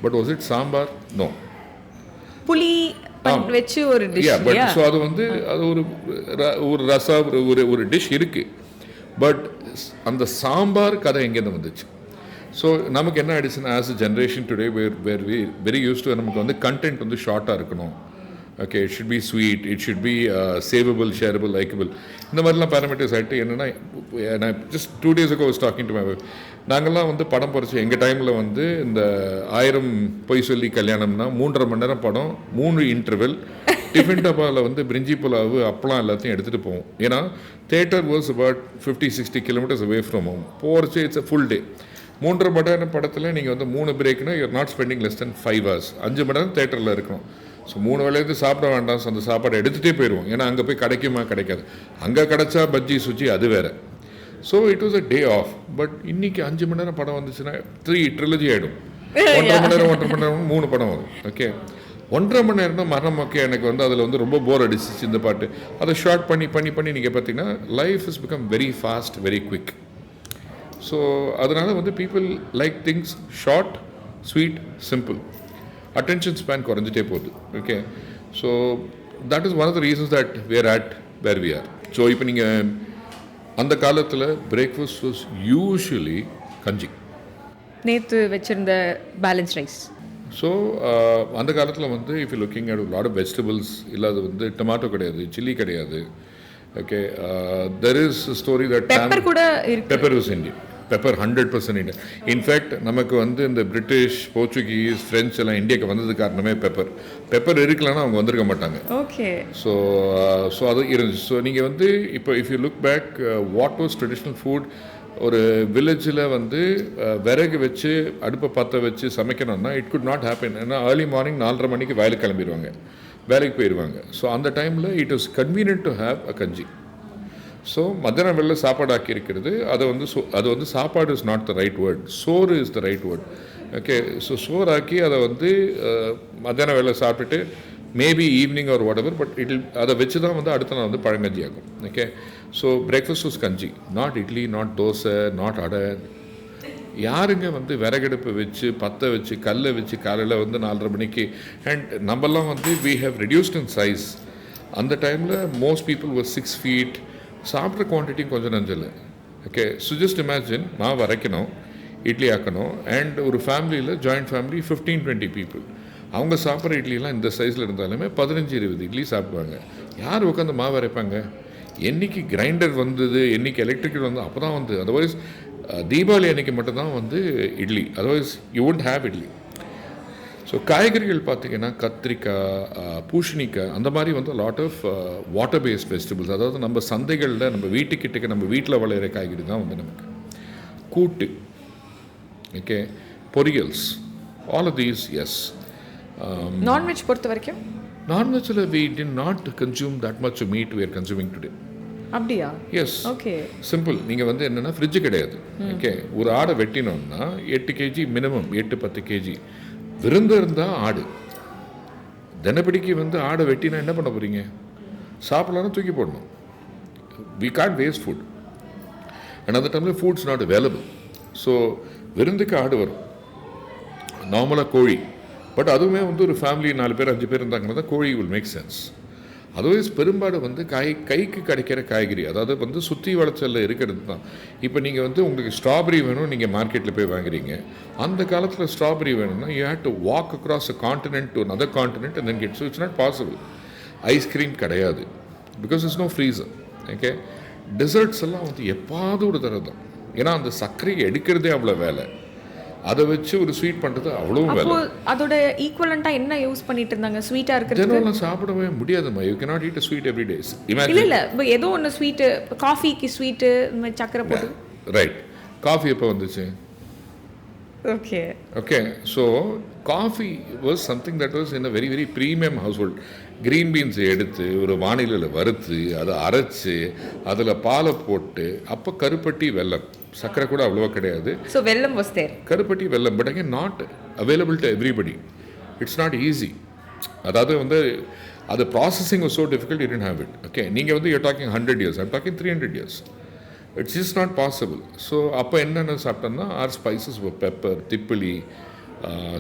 But was it sambar? No. புளி வச்சு ஒரு டிஷ். பட் ஸோ அது வந்து அது ஒரு ரசா ஒரு டிஷ் இருக்குது. பட் அந்த சாம்பார் கதை எங்கேருந்து வந்துச்சு? ஸோ நமக்கு என்ன ஆயிடுச்சுன்னா, as a generation today where we very use to, நமக்கு வந்து கண்டென்ட் வந்து ஷார்ட்டாக இருக்கணும். Okay. It should be sweet, it should be saveable, shareable, likeable, இந்த மாதிரிலாம் பேராமீட்டர்ஸ் ஆகிட்டு என்னென்னா, நான் just 2 days ago was talking to my wife. நாங்கள்லாம் வந்து படம் பொறிச்சு எங்கள் டைமில் வந்து இந்த 1000 பொய் சொல்லி கல்யாணம்னா 3.5 மணி நேரம் படம், 3 இன்டர்வெல், டிஃபன் டப்பாவில் வந்து பிரிஞ்சி புலாவு அப்பளம் எல்லாத்தையும் எடுத்துகிட்டு போவோம். ஏன்னா theatre was about 50-60 kilometres away from home. போகிறச்சு இட்ஸ் அ ஃபுல் டே. 3.5 மணி நேரம் படத்தில் நீங்கள் வந்து 3 பிரேக்னா you're not spending less than 5 hours. 5 மணி நேரம் தேட்டரில் இருக்கணும். ஸோ 3 வேளைக்கு சாப்பிட வேண்டாம். ஸோ அந்த சாப்பாடை எடுத்துகிட்டே போயிடுவோம். ஏன்னா அங்கே போய் கிடைக்காது. அங்கே கிடைச்சா பஜ்ஜி சுச்சி அது வேறு. So it was a day off. But இன்றைக்கி 5 மணி நேரம் படம் வந்துச்சுன்னா 3 ட்ரிலஜி ஆகிடும். 1.5 மணி நேரம் 3 படம் வரும். ஓகே. 1.5 மணி நேரம்னா மரணம். ஓகே. எனக்கு வந்து அதில் வந்து ரொம்ப போர் அடிச்சிச்சு இந்த பாட்டு. அதை ஷார்ட் பண்ணி நீங்கள் பார்த்தீங்கன்னா life is become very fast, very quick. So அதனால் வந்து people like things short sweet simple. Attention span குறைஞ்சிட்டே போகுது. Okay, so that is one of the reasons that where at where we are. So இப்போ நீங்கள் அந்த காலத்தில் breakfast was usually கஞ்சி. நேற்று வச்சுருந்த பேலன்ஸ் ரைஸ். ஸோ அந்த காலத்தில் வந்து if you looking at lot of vegetables, இல்லாத வந்து டொமாட்டோ கிடையாது, சில்லி கிடையாது. Okay, there is story that pepper கூட இருக்கு. Pepper was Indian. Pepper 100% Indian. In fact நமக்கு வந்து இந்த பிரிட்டிஷ், போர்ச்சுகீஸ், ஃப்ரெஞ்ச் எல்லாம் இந்தியாவுக்கு வந்தது காரணமே பெப்பர் இருக்கலன்னா அவங்க வந்திருக்க மாட்டாங்க. ஓகே, ஸோ அது இருந்துச்சு. ஸோ நீங்கள் வந்து இப்போ if you look back what was traditional food, ஒரு வில்லேஜில் வந்து விறகு வச்சு அடுப்பை பற்ற வச்சு சமைக்கணும்னா இட் குட் நாட் ஹேப்பன். ஏன்னா ஏர்லி மார்னிங் 4:30 மணிக்கு வயலுக்கு கிளம்பிடுவாங்க, வேலைக்கு போயிடுவாங்க. ஸோ அந்த டைமில் it was convenient to have a kanji. So மத்தியானம் வெளில சாப்பாடு ஆக்கி இருக்கிறது, அது வந்து சாப்பாடு is not the right word, சோறு is the right word. Okay, so சோறு ஆக்கி அதை வந்து மத்தியானம் வேலை சாப்பிட்டுட்டு maybe evening or whatever, but அதை வச்சு தான் வந்து அடுத்த நாள் வந்து பழங்கஞ்சி ஆகும். Okay, so breakfast was kanji, not idli, not dosa, not adai. யாருங்க வந்து விறகடுப்பு வச்சு பற்ற வச்சு கல்லை வச்சு காலையில் வந்து 4:30 மணிக்கு, அண்ட் நம்மலாம் வந்து we have reduced in size. அந்த டைமில் மோஸ்ட் பீப்புள் ஒரு 6 feet, சாப்பிட்ற குவான்டிட்டியும் கொஞ்சம் நஞ்சல். ஓகே, ஸோ ஜஸ்ட் இமேஜின், மாவு அரைக்கணும், இட்லி ஆக்கணும், அண்ட் ஒரு ஃபேமிலியில் ஜாயிண்ட் ஃபேமிலி 15-20 people, அவங்க சாப்பிட்ற இட்லிலாம் இந்த சைஸில் இருந்தாலுமே 15-20 இட்லி சாப்பிடுவாங்க. யார் உட்காந்து மாவு அரைப்பாங்க? என்றைக்கு கிரைண்டர் வந்தது, என்றைக்கு எலக்ட்ரிக்கல் வந்து அப்போ தான் வந்து. அதர்வைஸ் தீபாவளி அன்றைக்கி மட்டும்தான் வந்து idli, otherwise you would have idli. So காய்கறிகள் பார்த்திங்கன்னா கத்திரிக்காய், பூசணிக்காய், அந்த மாதிரி வந்து lot of water based vegetables, அதாவது நம்ம சந்தைகளில் நம்ம வீட்டுக்கிட்டக்க நம்ம வீட்டில் விளையிற காய்கறி தான் வந்து நமக்கு. Kootu, okay, poriyals, all of these. Yes. Non veg பொறுத்த வரைக்கும் நான்வெஜ்ஜில் we did not consume that much meat we are consuming today. அப்படியா? எஸ். Okay, simple. நீங்கள் வந்து என்னென்னா ஃப்ரிட்ஜு கிடையாது. ஓகே, ஒரு ஆடை வெட்டினோம்னா 8 kg மினிமம், 8-10 kg. விருந்து இருந்தால் ஆடு தினப்படிக்கு வந்து ஆடை வெட்டினா என்ன பண்ண போகிறீங்க? சாப்பிட்லான்னா தூக்கி போடணும். we can't waste food. and அந்த டைமில் ஃபுட்ஸ் நாட் அவைலபிள். ஸோ விருந்துக்கு ஆடு வரும், நார்மலாக கோழி. பட் அதுவுமே வந்து ஒரு ஃபேமிலி 4 பேர் 5 பேர் இருந்தாங்கன்னா தான் கோழி வில் மேக் சென்ஸ். அதர்வைஸ் பெரும்பாடு வந்து கைக்கு கிடைக்கிற காய்கறி, அதாவது வந்து சுற்றி வளர்ச்சலில் இருக்கிறது தான். இப்போ நீங்கள் வந்து உங்களுக்கு ஸ்ட்ராபெரி வேணும், நீங்கள் மார்க்கெட்டில் போய் வாங்குறீங்க. அந்த காலத்தில் ஸ்ட்ராபெரி வேணும்னா you have to walk across a continent to another continent and then get. So it's not possible. Ice cream கிடையாது, because it's no freezer. Okay, desserts எல்லாம் வந்து எப்பாவது ஒரு தடவை தான். ஏன்னா அந்த சர்க்கரையை எடுக்கிறதே அவ்வளோ வேலை, அதை வச்சு ஒரு ஸ்வீட் பண்ணுறது அவ்வளோ வேலை. அதோட ஈக்குவலண்ட்டாக என்ன யூஸ் பண்ணிட்டு இருந்தாங்க? ஸ்வீட்டாக இருக்கிறது ஜெனரலாக சாப்பிடவே முடியாதுமா. You cannot eat a sweet every day. இல்லை இப்போ ஏதோ ஒன்று ஸ்வீட்டு, காஃபிக்கு ஸ்வீட்டு, இந்த மாதிரி சக்கரை போட்டு. ரைட். காஃபி எப்போ வந்துச்சு? Okay, okay, so coffee was something that was in a very very premium household. Green பீன்ஸை எடுத்து ஒரு வானிலையில் வறுத்து அதை அரைச்சி அதில் பாலை போட்டு, அப்போ கருப்பட்டி வெல்லம், சர்க்கரை கூட அவ்வளோவா கிடையாது. ஸோ வெல்லம் வாஸ் தேர், கருப்பட்டி வெல்லம். But again not available to everybody. It's not easy. அதாவது வந்து அது processing was so difficult, you didn't have it. Okay, நீங்கள் வந்து you're talking 100 years, I'm talking 300 years. It's is not possible. So அப்போ என்னென்ன சாப்பிட்டோம்னா ஆர் ஸ்பைசஸ், பெப்பர், திப்பிலி,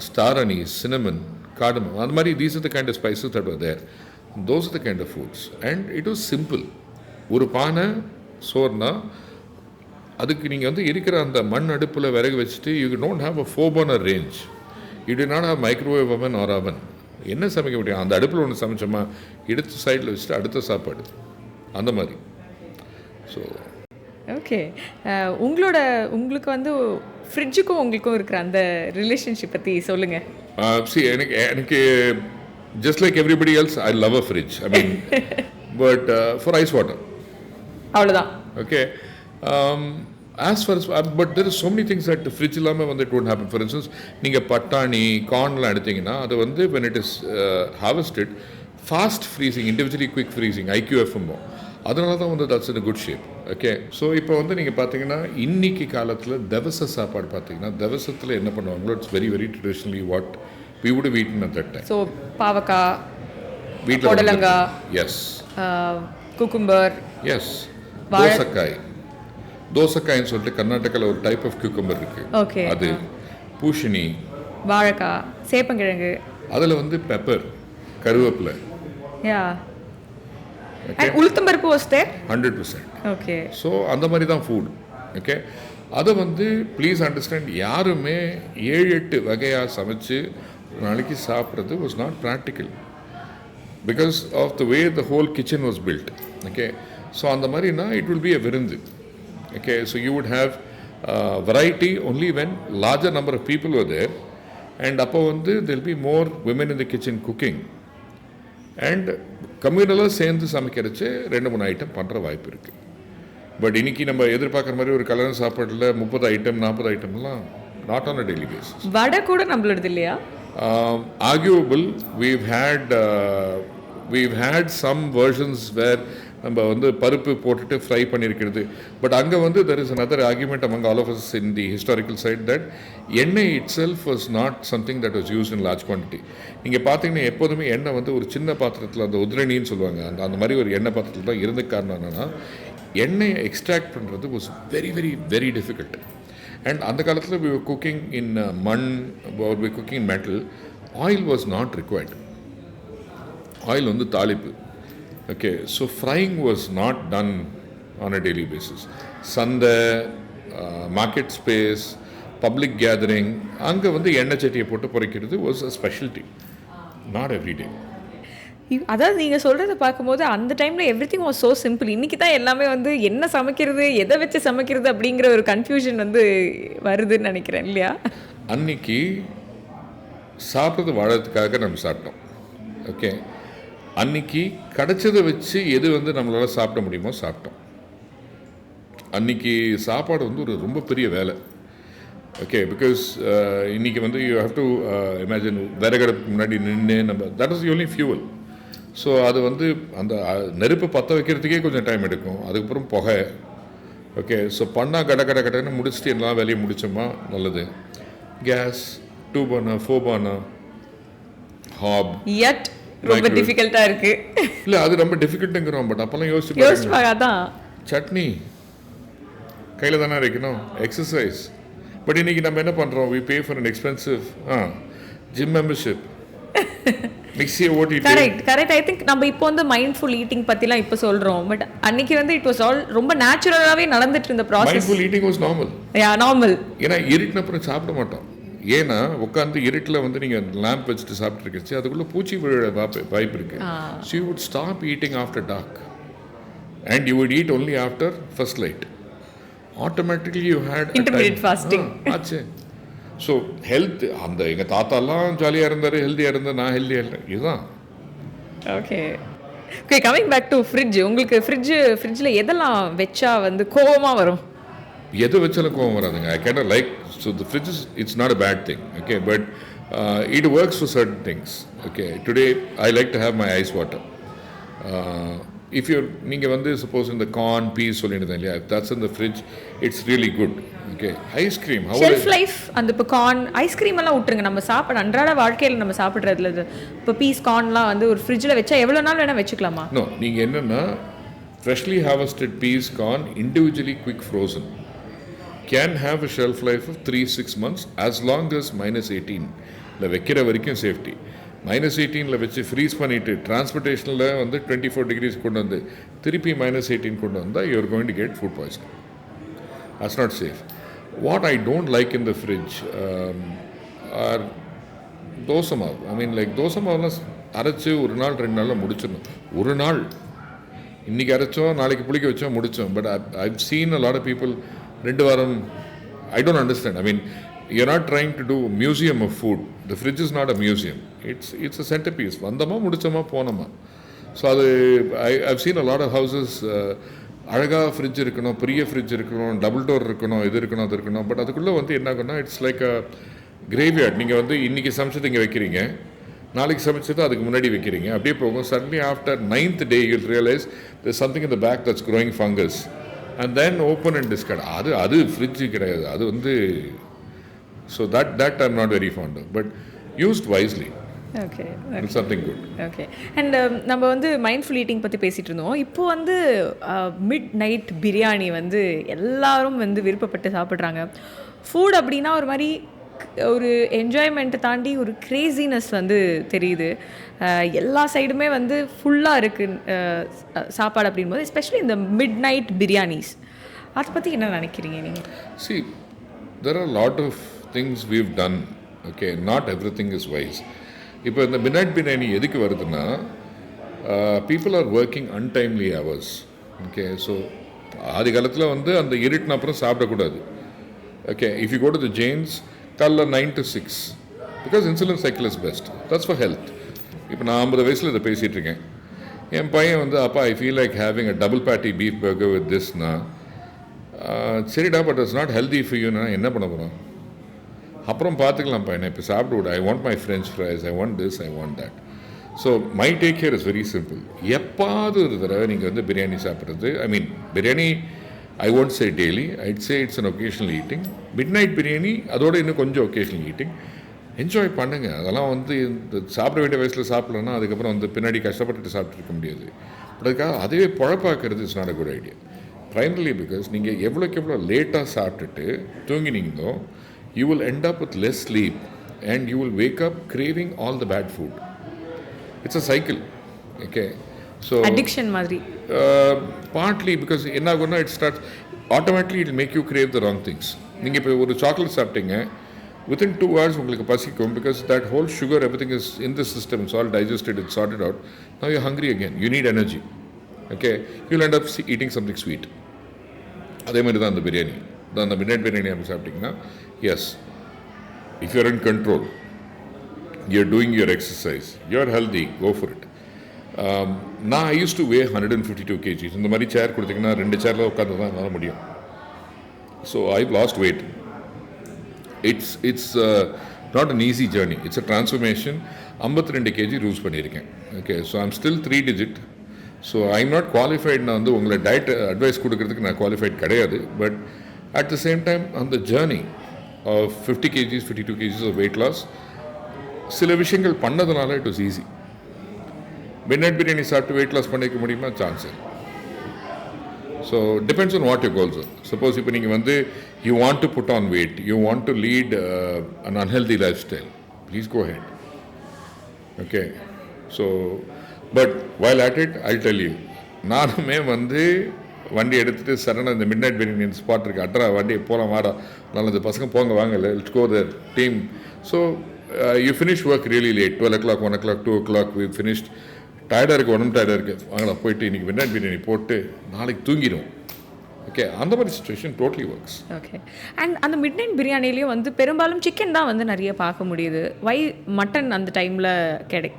star anise, cinnamon, cardamom, அந்த மாதிரி these are the kind of spices that were there. Those are the kind of foods. And it was simple. ஒரு பானை சோறுனா அதுக்கு நீங்கள் வந்து இருக்கிற அந்த மண் அடுப்பில் விறகு வச்சுட்டு you don't have a 4-burner range. You do not have microwave oven or oven. என்ன சமைக்க முடியும்? அந்த அடுப்பில் ஒன்று சமைச்சோமா எடுத்து சைடில் வச்சுட்டு அடுத்த சாப்பாடு, அந்த மாதிரி. ஸோ ஓகே, உங்களுக்கு வந்து ஃப்ரிட்ஜுக்கும் உங்களுக்கும் இருக்கிற அந்த ரிலேஷன்ஷிப் பற்றி சொல்லுங்கள். எனக்கு just like everybody else, I love a fridge. I mean, but for ice water. அவ்வளோதான். Okay. As far as, but there are so many things that fridge இல்லாமல் வந்து it won't happen. For instance, நீங்கள் பட்டாணி, கார்ன்லாம் எடுத்தீங்கன்னா அது வந்து when it is harvested, fast freezing, individually quick freezing, IQF, அதனால தான் வந்து that's in a good shape. Okay, so இப்போ வந்து நீங்கள் பார்த்தீங்கன்னா இன்னைக்கு காலத்தில் தவச சாப்பாடு பார்த்தீங்கன்னா தவசத்தில் என்ன பண்ணுவாங்களோ it's very very traditionally what we would have eaten at that time. So பாவக்காய், வீட்டில் புடலங்காய், எஸ், குக்கும்பர், எஸ், தோசைக்காய், தோசைக்காயின்னு சொல்லிட்டு கர்நாடகாவில் ஒரு டைப் ஆஃப் கியூக்கம்பர் இருக்குது. ஓகே. அது பூஷணி, வாழைக்காய், சேப்பங்கிழங்கு, அதில் வந்து பெப்பர், கருவேப்பிலை. யா. அண்ட் உளுத்தம்பருப்பு வாஸ் தேர்? 100%. ஓகே. ஸோ அந்த மாதிரி தான் ஃபுட். ஓகே. அதை வந்து ப்ளீஸ் அண்டர்ஸ்டாண்ட், யாருமே 7-8 வகையாக சமைச்சு ஒரு நாளைக்கு சாப்பிட்றது was not practical because of the way the whole kitchen was built. Okay. So அந்த மாதிரினா it will be a virundhu. Okay. So you would have variety only when larger number of people were there. And அப்போ வந்து there'll be more women in the kitchen cooking. And கம்யூனலாக சேர்ந்து சமைக்கிறச்சு 2-3 item பண்ணுற வாய்ப்பு இருக்குது. பட் இன்றைக்கி நம்ம எதிர்பார்க்குற மாதிரி ஒரு கல்யாண சாப்பாட்டில் 30 ஐட்டம் 40 ஐட்டம்லாம் not on a daily basis. Vadai கூட நம்மளோடது இல்லையா? Arguable. we've had some versions where நம்ம வந்து பருப்பு போட்டுட்டு ஃப்ரை பண்ணியிருக்கிறது. பட் அங்கே வந்து there is another argument among all of us in the historical side that எண்ணெய் itself was not something that was used in large quantity. நீங்கள் பார்த்தீங்கன்னா எப்போதுமே எண்ணெய் வந்து ஒரு சின்ன பாத்திரத்தில், அந்த உதிரணின்னு சொல்லுவாங்க, அந்த மாதிரி ஒரு எண்ணெய் பாத்திரத்தில் தான் இருந்த காரணம் என்னென்னா எண்ணெயை எக்ஸ்ட்ராக்ட் பண்ணுறது was very very very difficult. And அந்த காலத்தில் we were cooking in மண், or we were cooking in metal. Oil was not required. Oil வந்து தாளிப்பு. Okay. So frying was not done on a daily basis. சந்தை, market space, public gathering, அங்கே வந்து எண்ணெய் சட்டியை போட்டு பொறிக்கிறது was a speciality, not every day. அதாவது நீங்கள் சொல்கிறத பார்க்கும்போது அந்த டைமில் everything was so simple. இன்றைக்கி தான் எல்லாமே வந்து என்ன சமைக்கிறது, எதை வச்சு சமைக்கிறது அப்படிங்கிற ஒரு கன்ஃபியூஷன் வந்து வருதுன்னு நினைக்கிறேன் இல்லையா? அன்னைக்கு சாப்பிட்றது வாழறதுக்காக நம்ம சாப்பிட்டோம். ஓகே. அன்னைக்கு கிடைச்சதை வச்சு எது வந்து நம்மளால் சாப்பிட முடியுமோ சாப்பிட்டோம். அன்னைக்கு சாப்பாடு வந்து ஒரு ரொம்ப பெரிய வேலை. ஓகே. பிகாஸ் இன்றைக்கி வந்து யூ ஹேவ் டு இமேஜின் விறகடுப்புக்கு முன்னாடி நின்று நம்ம that is the only fuel. So அது வந்து அந்த நெருப்பு பற்ற வைக்கிறதுக்கே கொஞ்சம் டைம் எடுக்கும். அதுக்கப்புறம் புகை. ஓகே. ஸோ பண்ணால் கடன்னு முடிச்சுட்டு எல்லாம் வேலையை முடித்தோமா நல்லது. Gas 2 burner 4 burner hob yet ரொம்ப டிஃபிகல்ட்டாக இருக்குது. இல்லை அது ரொம்ப டிஃபிகல்ட்டுங்கிறோம். பட் அப்போல்லாம் யோசிச்சு அதான் சட்னி கையில் தானே வைக்கணும், எக்ஸசைஸ். பட் இன்றைக்கி நம்ம என்ன பண்ணுறோம், we pay for an expensive gym membership, மிக்ஸியை ஓட்டிட்டு. கரெக்ட். ஐ திங்க் நம்ம இப்போ வந்து மைண்ட்ஃபுல் ஈட்டிங் பற்றிலாம் இப்போ சொல்கிறோம். பட் அன்னைக்கு வந்து இட் வாஸ் ஆல் ரொம்ப நேச்சுரலாகவே நடந்துட்டு இருந்த process. Mindful eating was normal. Normal. ஏன்னா இருட்டின அப்புறம் சாப்பிட மாட்டோம். ஏன்னா உட்காந்து இருட்டில் வந்து நீங்கள் லேம்ப் வச்சுட்டு சாப்பிட்டுருக்கச்சு அதுக்குள்ளே பூச்சி விழ வாய்ப்பு இருக்குது. So you would stop eating after dark and you would eat only after first light. Automatically you had intermediate fasting ஆச்சு. ஸோ ஹெல்த், அந்த எங்கள் தாத்தாலாம் ஜாலியாக இருந்தார், ஹெல்த்தியாக இருந்தார், நான் ஹெல்த்தியாக இல்லை, இதுதான். Okay. Okay. Coming back to fridge. உங்களுக்கு ஃப்ரிட்ஜில் எதெல்லாம் வச்சா வந்து கோவமாக வரும்? எது வச்சாலும் கோவம் வராதுங்க. I can like. So the fridge it's not a bad thing. Okay. But it works for certain things. Okay. Today I like to have my ice water. If you நீங்கள் வந்து சப்போஸ் இந்த கார்ன் பீஸ் சொல்லியிருந்தேன் இல்லையா, that's in the fridge, it's really good. Okay. Ice cream shelf life, அந்த இப்போ corn ice cream எல்லாம் விட்டுருங்க, நம்ம சாப்பிட அன்றாட வாழ்க்கையில் நம்ம சாப்பிட்றதுல இப்போ பீஸ் கார்ன்லாம் வந்து ஒரு ஃப்ரிட்ஜில் வச்சா எவ்வளோ நாள் வேணால் வச்சுக்கலாமா? நோ, நீங்கள் என்னென்னா freshly harvested peas corn individually quick frozen can have a shelf life of 3-6 months as long as -18 வைக்கிற வரைக்கும் சேஃப்டி. -18 வச்சு ஃப்ரீஸ் பண்ணிவிட்டு டிரான்ஸ்போர்ட்டேஷனில் வந்து 24 degrees கொண்டு வந்து திருப்பி -18 கொண்டு வந்தால் you are going to get food poison. That's not safe. What I don't like in the fridge are dosa maavu. I mean like dosa மாவுலாம் அரைச்சி ஒரு நாள் 2 நாளில் முடிச்சிடணும். ஒரு நாள் இன்றைக்கி அரைச்சோம், நாளைக்கு புளிக்க வச்சோம், முடித்தோம். But I've seen a lot of people 2 வாரம். I don't understand. I mean, you're not trying to do a museum of food. The fridge is not a museum. It's a centerpiece. வந்தோமா முடிச்சோமா போனோமா. ஸோ அது I've seen a lot of houses. அழகாக fridge இருக்கணும், பெரிய fridge இருக்கணும், double door இருக்கணும், இது இருக்கணும், அது இருக்கணும். பட் அதுக்குள்ளே வந்து என்ன ஆகுன்னா இட்ஸ் லைக் அ கிரேவியார்ட். நீங்கள் வந்து இன்றைக்கி சமைச்சது இங்கே வைக்கிறீங்க, நாளைக்கு சமைச்சது அதுக்கு முன்னாடி வைக்கிறீங்க, அப்படியே போகும். Suddenly after 9th day you'll realize there's something in the back that's growing fungus. And then open and discard. அது ஃப்ரிட்ஜு கிடையாது, அது வந்து. So that I'm not very fond of. But used wisely. Okay. It's something good. Okay. And நம்ம வந்து mindful eating பற்றி பேசிகிட்டு இருந்தோம். இப்போது வந்து மிட் நைட் பிரியாணி வந்து எல்லாரும் வந்து விருப்பப்பட்டு சாப்பிட்றாங்க. ஃபுட் அப்படின்னா ஒரு மாதிரி ஒரு என்ஜாய்மெண்ட்டை தாண்டி ஒரு க்ரேசினஸ் வந்து தெரியுது. எல்லா சைடுமே வந்து ஃபுல்லாக இருக்குது சாப்பாடு அப்படின்போது, எஸ்பெஷலி இந்த மிட் நைட் பிரியாணிஸ். அதை பற்றி என்ன நினைக்கிறீங்க நீங்கள்? See, there are a lot of things we've done. Okay, not everything is wise. இப்போ இந்த மிட்நைட் பிரியாணி எதுக்கு வருதுன்னா, people are working untimely hours. Okay, so ஆதி காலத்தில் வந்து அந்த இருட்டின அப்புறம் சாப்பிடக்கூடாது. Okay, if you go to the Jains, காலைல 9 to 6, because insulin cycle is best. That's for health. இப்போ நான் 50 வயசில் இதை பேசிகிட்டு இருக்கேன். என் பையன் வந்து அப்பா I feel like having a double பேட்டி பீஃப் பர்கர் வித் திஸ்னா, சரிடா but it's not healthy for you. நான் என்ன பண்ண போகிறோம்? அப்புறம் பார்த்துக்கலாம் பையனை, இப்போ சாப்பிட்டு விட. I want my French fries, I want this, I want that. So my take care is very simple. எப்பாவது ஒரு தடவை நீங்கள் வந்து பிரியாணி சாப்பிட்றது, I mean biryani I won't say daily, I'd say it's an occasional eating. Midnight biryani அதோட இன்னும் கொஞ்சம் vocational eating. Enjoy பண்ணுங்கள். அதெல்லாம் வந்து இந்த சாப்பிட வேண்டிய வயசில் சாப்பிட்லன்னா அதுக்கப்புறம் வந்து பின்னாடி கஷ்டப்பட்டுட்டு சாப்பிட்டு இருக்க முடியாது. பட் அதுக்காக அதுவே பழப்பாக்குறது it's not a good idea. Primarily because நீங்கள் எவ்வளோக்கு எவ்வளோ லேட்டாக சாப்பிட்டுட்டு தூங்கினீங்களோ, you will end up with less sleep and you will wake up craving all the bad food. It's a cycle. Okay, so addiction மாதிரி. Partly because என்ன ஆகும்னா it starts automatically, it will make you crave the wrong things. நீங்கள் இப்போ ஒரு chocolate சாப்பிட்டீங்க, within 2 hours உங்களுக்கு பசிக்கும், because that whole sugar, everything is in the system, it's all digested, it's sorted out. Now you're hungry again, you need energy. Okay, you'll end up eating something sweet. அதே மாதிரி தான் அந்த பிரியாணி, அந்த midnight biryani அப்படி சாப்பிட்டிங்கன்னா, yes, if you're in control, you're doing your exercise, you're healthy, go for it. நான் I use to weigh 152 kgs. இந்த மாதிரி சேர் கொடுத்தீங்கன்னா 2 சேரில் உட்காந்து தான் என்னால் முடியும். So I lost weight. It's not an easy journey, it's a transformation. 52 kg lose பண்ணியிருக்கேன். Okay, so I'm still 3 digit. So I'm not qualified. நான் வந்து உங்களை டயட் அட்வைஸ் கொடுக்கறதுக்கு நான் குவாலிஃபைட் கிடையாது. But at the same time அந்த journey of 50 kgs 52 kgs of weight loss, சில விஷயங்கள் பண்ணதுனால it was easy. Midnight biryani சாப்பிட்டு வெயிட் லாஸ் பண்ணிக்க முடியுமா? சான்ஸ் இல்லை. So depends on what your goals are. Suppose இப்போ நீங்கள் வந்து you want to put on weight, you want to lead an unhealthy lifestyle, please go ahead. Okay, so but while at it I tell you, நானுமே வந்து வண்டி எடுத்துகிட்டு சடனாக இந்த midnight biryani spot இருக்குது, அட்ரா வண்டியை போகலாம் வாடா, நல்லது பசங்க போங்க வாங்க, let's go there team. So you finish work really late, 12 o'clock 1 o'clock 2 o'clock we finished. டயர்டாக இருக்குது, உடம்பு டயர்டாக இருக்குது, வாங்கடா போயிட்டு இன்றைக்கி மிட்நைட் பிரியாணி போட்டு நாளைக்கு தூங்கிடும். ஓகே, அந்த மாதிரி situation totally works. Okay, and அந்த மிட்நைட் பிரியாணிலையும் வந்து பெரும்பாலும் சிக்கன் தான் வந்து நிறைய பார்க்க முடியுது. வை மட்டன் அந்த டைமில்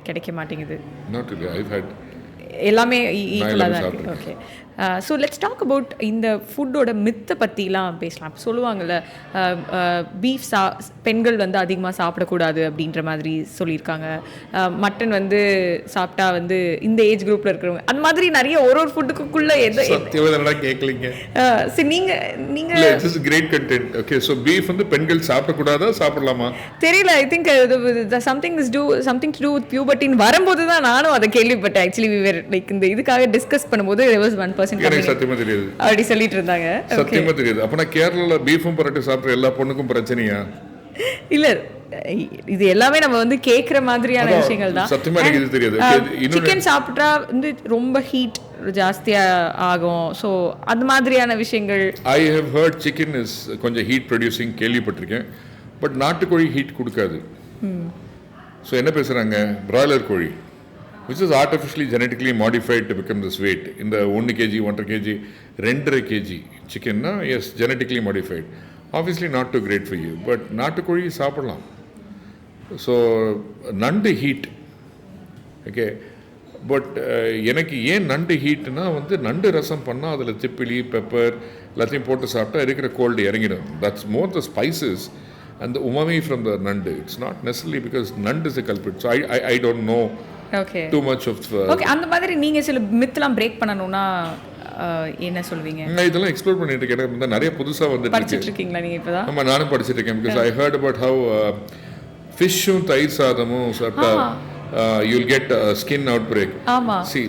கிடைக்க மாட்டேங்குது? நாட் ரியலி, ஐ ஹேட் எல்லாமே ஈக்குவலாக தான் இருக்குது. Okay, so let's talk about இந்த ஃபுட்டோட மித்தை பற்றிலாம் பேசலாம். சொல்லுவாங்கள்ல, பீஃப் பெண்கள் வந்து அதிகமாக சாப்பிடக்கூடாது அப்படின்ற மாதிரி சொல்லியிருக்காங்க. மட்டன் வந்து சாப்பிட்டா வந்து இந்த ஏஜ் குரூப்பில் இருக்கிறவங்க, அந்த மாதிரி நிறைய ஒரு ஃபுட்டுக்குள்ளே கேட்கலீங்க. சரி, நீங்கள் great content. Okay, so beef வந்து பெண்கள் சாப்பிடக்கூடாதா சாப்பிடலாமா தெரியல. I think something to do with பியூபர்ட்டின்னு வரும்போது தான் நானும் அதை கேள்விப்பட்டேன். ஆக்சுவலி வி வேர் லைக் இந்த இதுக்காக டிஸ்கஸ் பண்ணும்போது there was one person சத்தியமா தெரியாது அப்படி சொல்லிட்டு இருந்தாங்க. சத்தியமா தெரியாது. அப்பனா கேரளால பீஃபும் பரோட்டா சாப்பிட்ற எல்லா பொண்ணுக்கும் பிரச்சனையா? இல்ல, இது எல்லாமே நம்ம வந்து கேக்குற மாதிரியான விஷயங்கள் தான். சத்தியமா எனக்கு இது தெரியாது. சிக்கன் சாப்பிட்டா வந்து ரொம்ப ஹீட் ஜாஸ்தியா ஆகும். ஸோ அந்த மாதிரியான விஷயங்கள். I have heard chicken is கொஞ்சம் ஹீட் ப்ரொடியூசிங் கேள்விப்பட்டிருக்கேன். பட் நாட்டுக்கோழி ஹீட் கொடுக்காது. ஸோ என்ன பேசுறாங்க, பிராய்லர் கோழி which is artificially genetically modified to become this weight. In the 1 kg 1.5 kg 2.5 kg chicken na, yes, genetically modified, obviously not too great for you, but நாட்டுக்கோழி சாப்பிடலாம். So நண்டு heat. Okay, but எனக்கு ஏன் நண்டு ஹீட்னா வந்து நண்டு ரசம் பண்ணால் அதில் திப்பிலி பெப்பர் எல்லாத்தையும் போட்டு சாப்பிட்டா இருக்கிற கோல்டு இறங்கிடும். That's more the spices and the umami from the nandu. It's not necessarily because nand is a culprit. So I don't know too much of okay, அந்த மாதிரி நீங்க சில மித்லாம் பிரேக் பண்ணனும்னா என்ன சொல்வீங்க? நான் இதெல்லாம் எக்ஸ்ப்ளோர் பண்ணிட்டு இருக்கேன். நிறைய புதுசா வந்து படிச்சிட்டு இருக்கீங்களா நீங்க இப்பதான்? ஆமா, நானும் படிச்சிட்டு இருக்கேன். because I heard about how ஃபிஷ்ஷும் தயிர் சாதமும் சாப்பிட்டா you'll get a skin outbreak. ஆமா. See,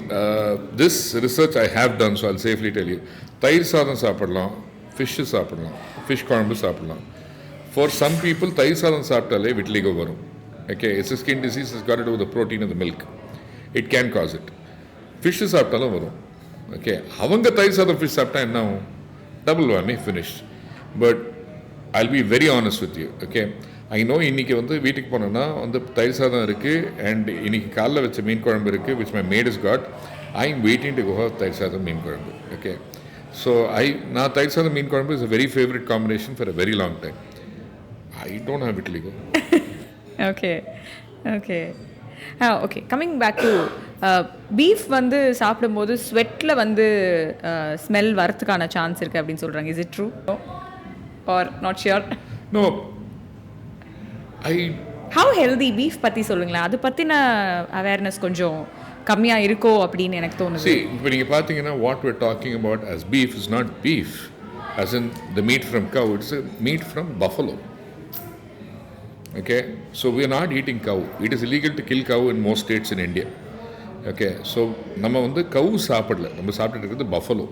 this research I have done, so I'll safely tell you. தயிர் சாதம் சாப்பிடலாம், ஃபிஷ்ஷு சாப்பிடலாம், ஃபிஷ் குழம்பு சாப்பிடலாம். For some people, தயிர் சாதம் சாப்பிட்டாலே vitiligo வரும். Okay, it's a skin disease, it's got to do with the protein in the milk. It can cause it. Fish சாப்பிட்டாலும் வரும். ஓகே, அவங்க தயிர் சாதம் ஃபிஷ் சாப்பிட்டா என்ன ஆகும்? Double whammy finish. But I'll be very honest with you. Okay, I know இன்னைக்கு வந்து வீட்டுக்கு போனோன்னா வந்து தயிர் சாதம் இருக்குது அண்ட் இன்னைக்கு காலைல வச்ச மீன் குழம்பு இருக்குது which my maid has got. I'm waiting to go have தயிர் சாதம் மீன் குழம்பு. Okay, so நான் தயிர் சாதம் மீன் குழம்பு is a very favorite combination for a very long time. I don't have vitiligo. Okay coming back to beef வந்து சாப்பிடும்போது ஸ்வெட்டில் வந்து ஸ்மெல் வரத்துக்கான சான்ஸ் இருக்குது அப்படின்னு சொல்கிறாங்க. Is it true R not sure? No, how healthy beef பற்றி சொல்லுங்களேன். அது பற்றின அவேர்னஸ் கொஞ்சம் கம்மியாக இருக்கோ அப்படின்னு எனக்கு தோணுது. see, இப்போ நீங்கள் பார்த்தீங்கன்னா what we're talking about as beef is not beef as in the meat from cow, it's a meat from buffalo. Okay, so we are not eating cow. It is illegal to kill cow in most states in India. Okay, so நம்ம வந்து cow சாப்பிடல, நம்ம சாப்பிட்டுட்டு இருக்கிறது buffalo.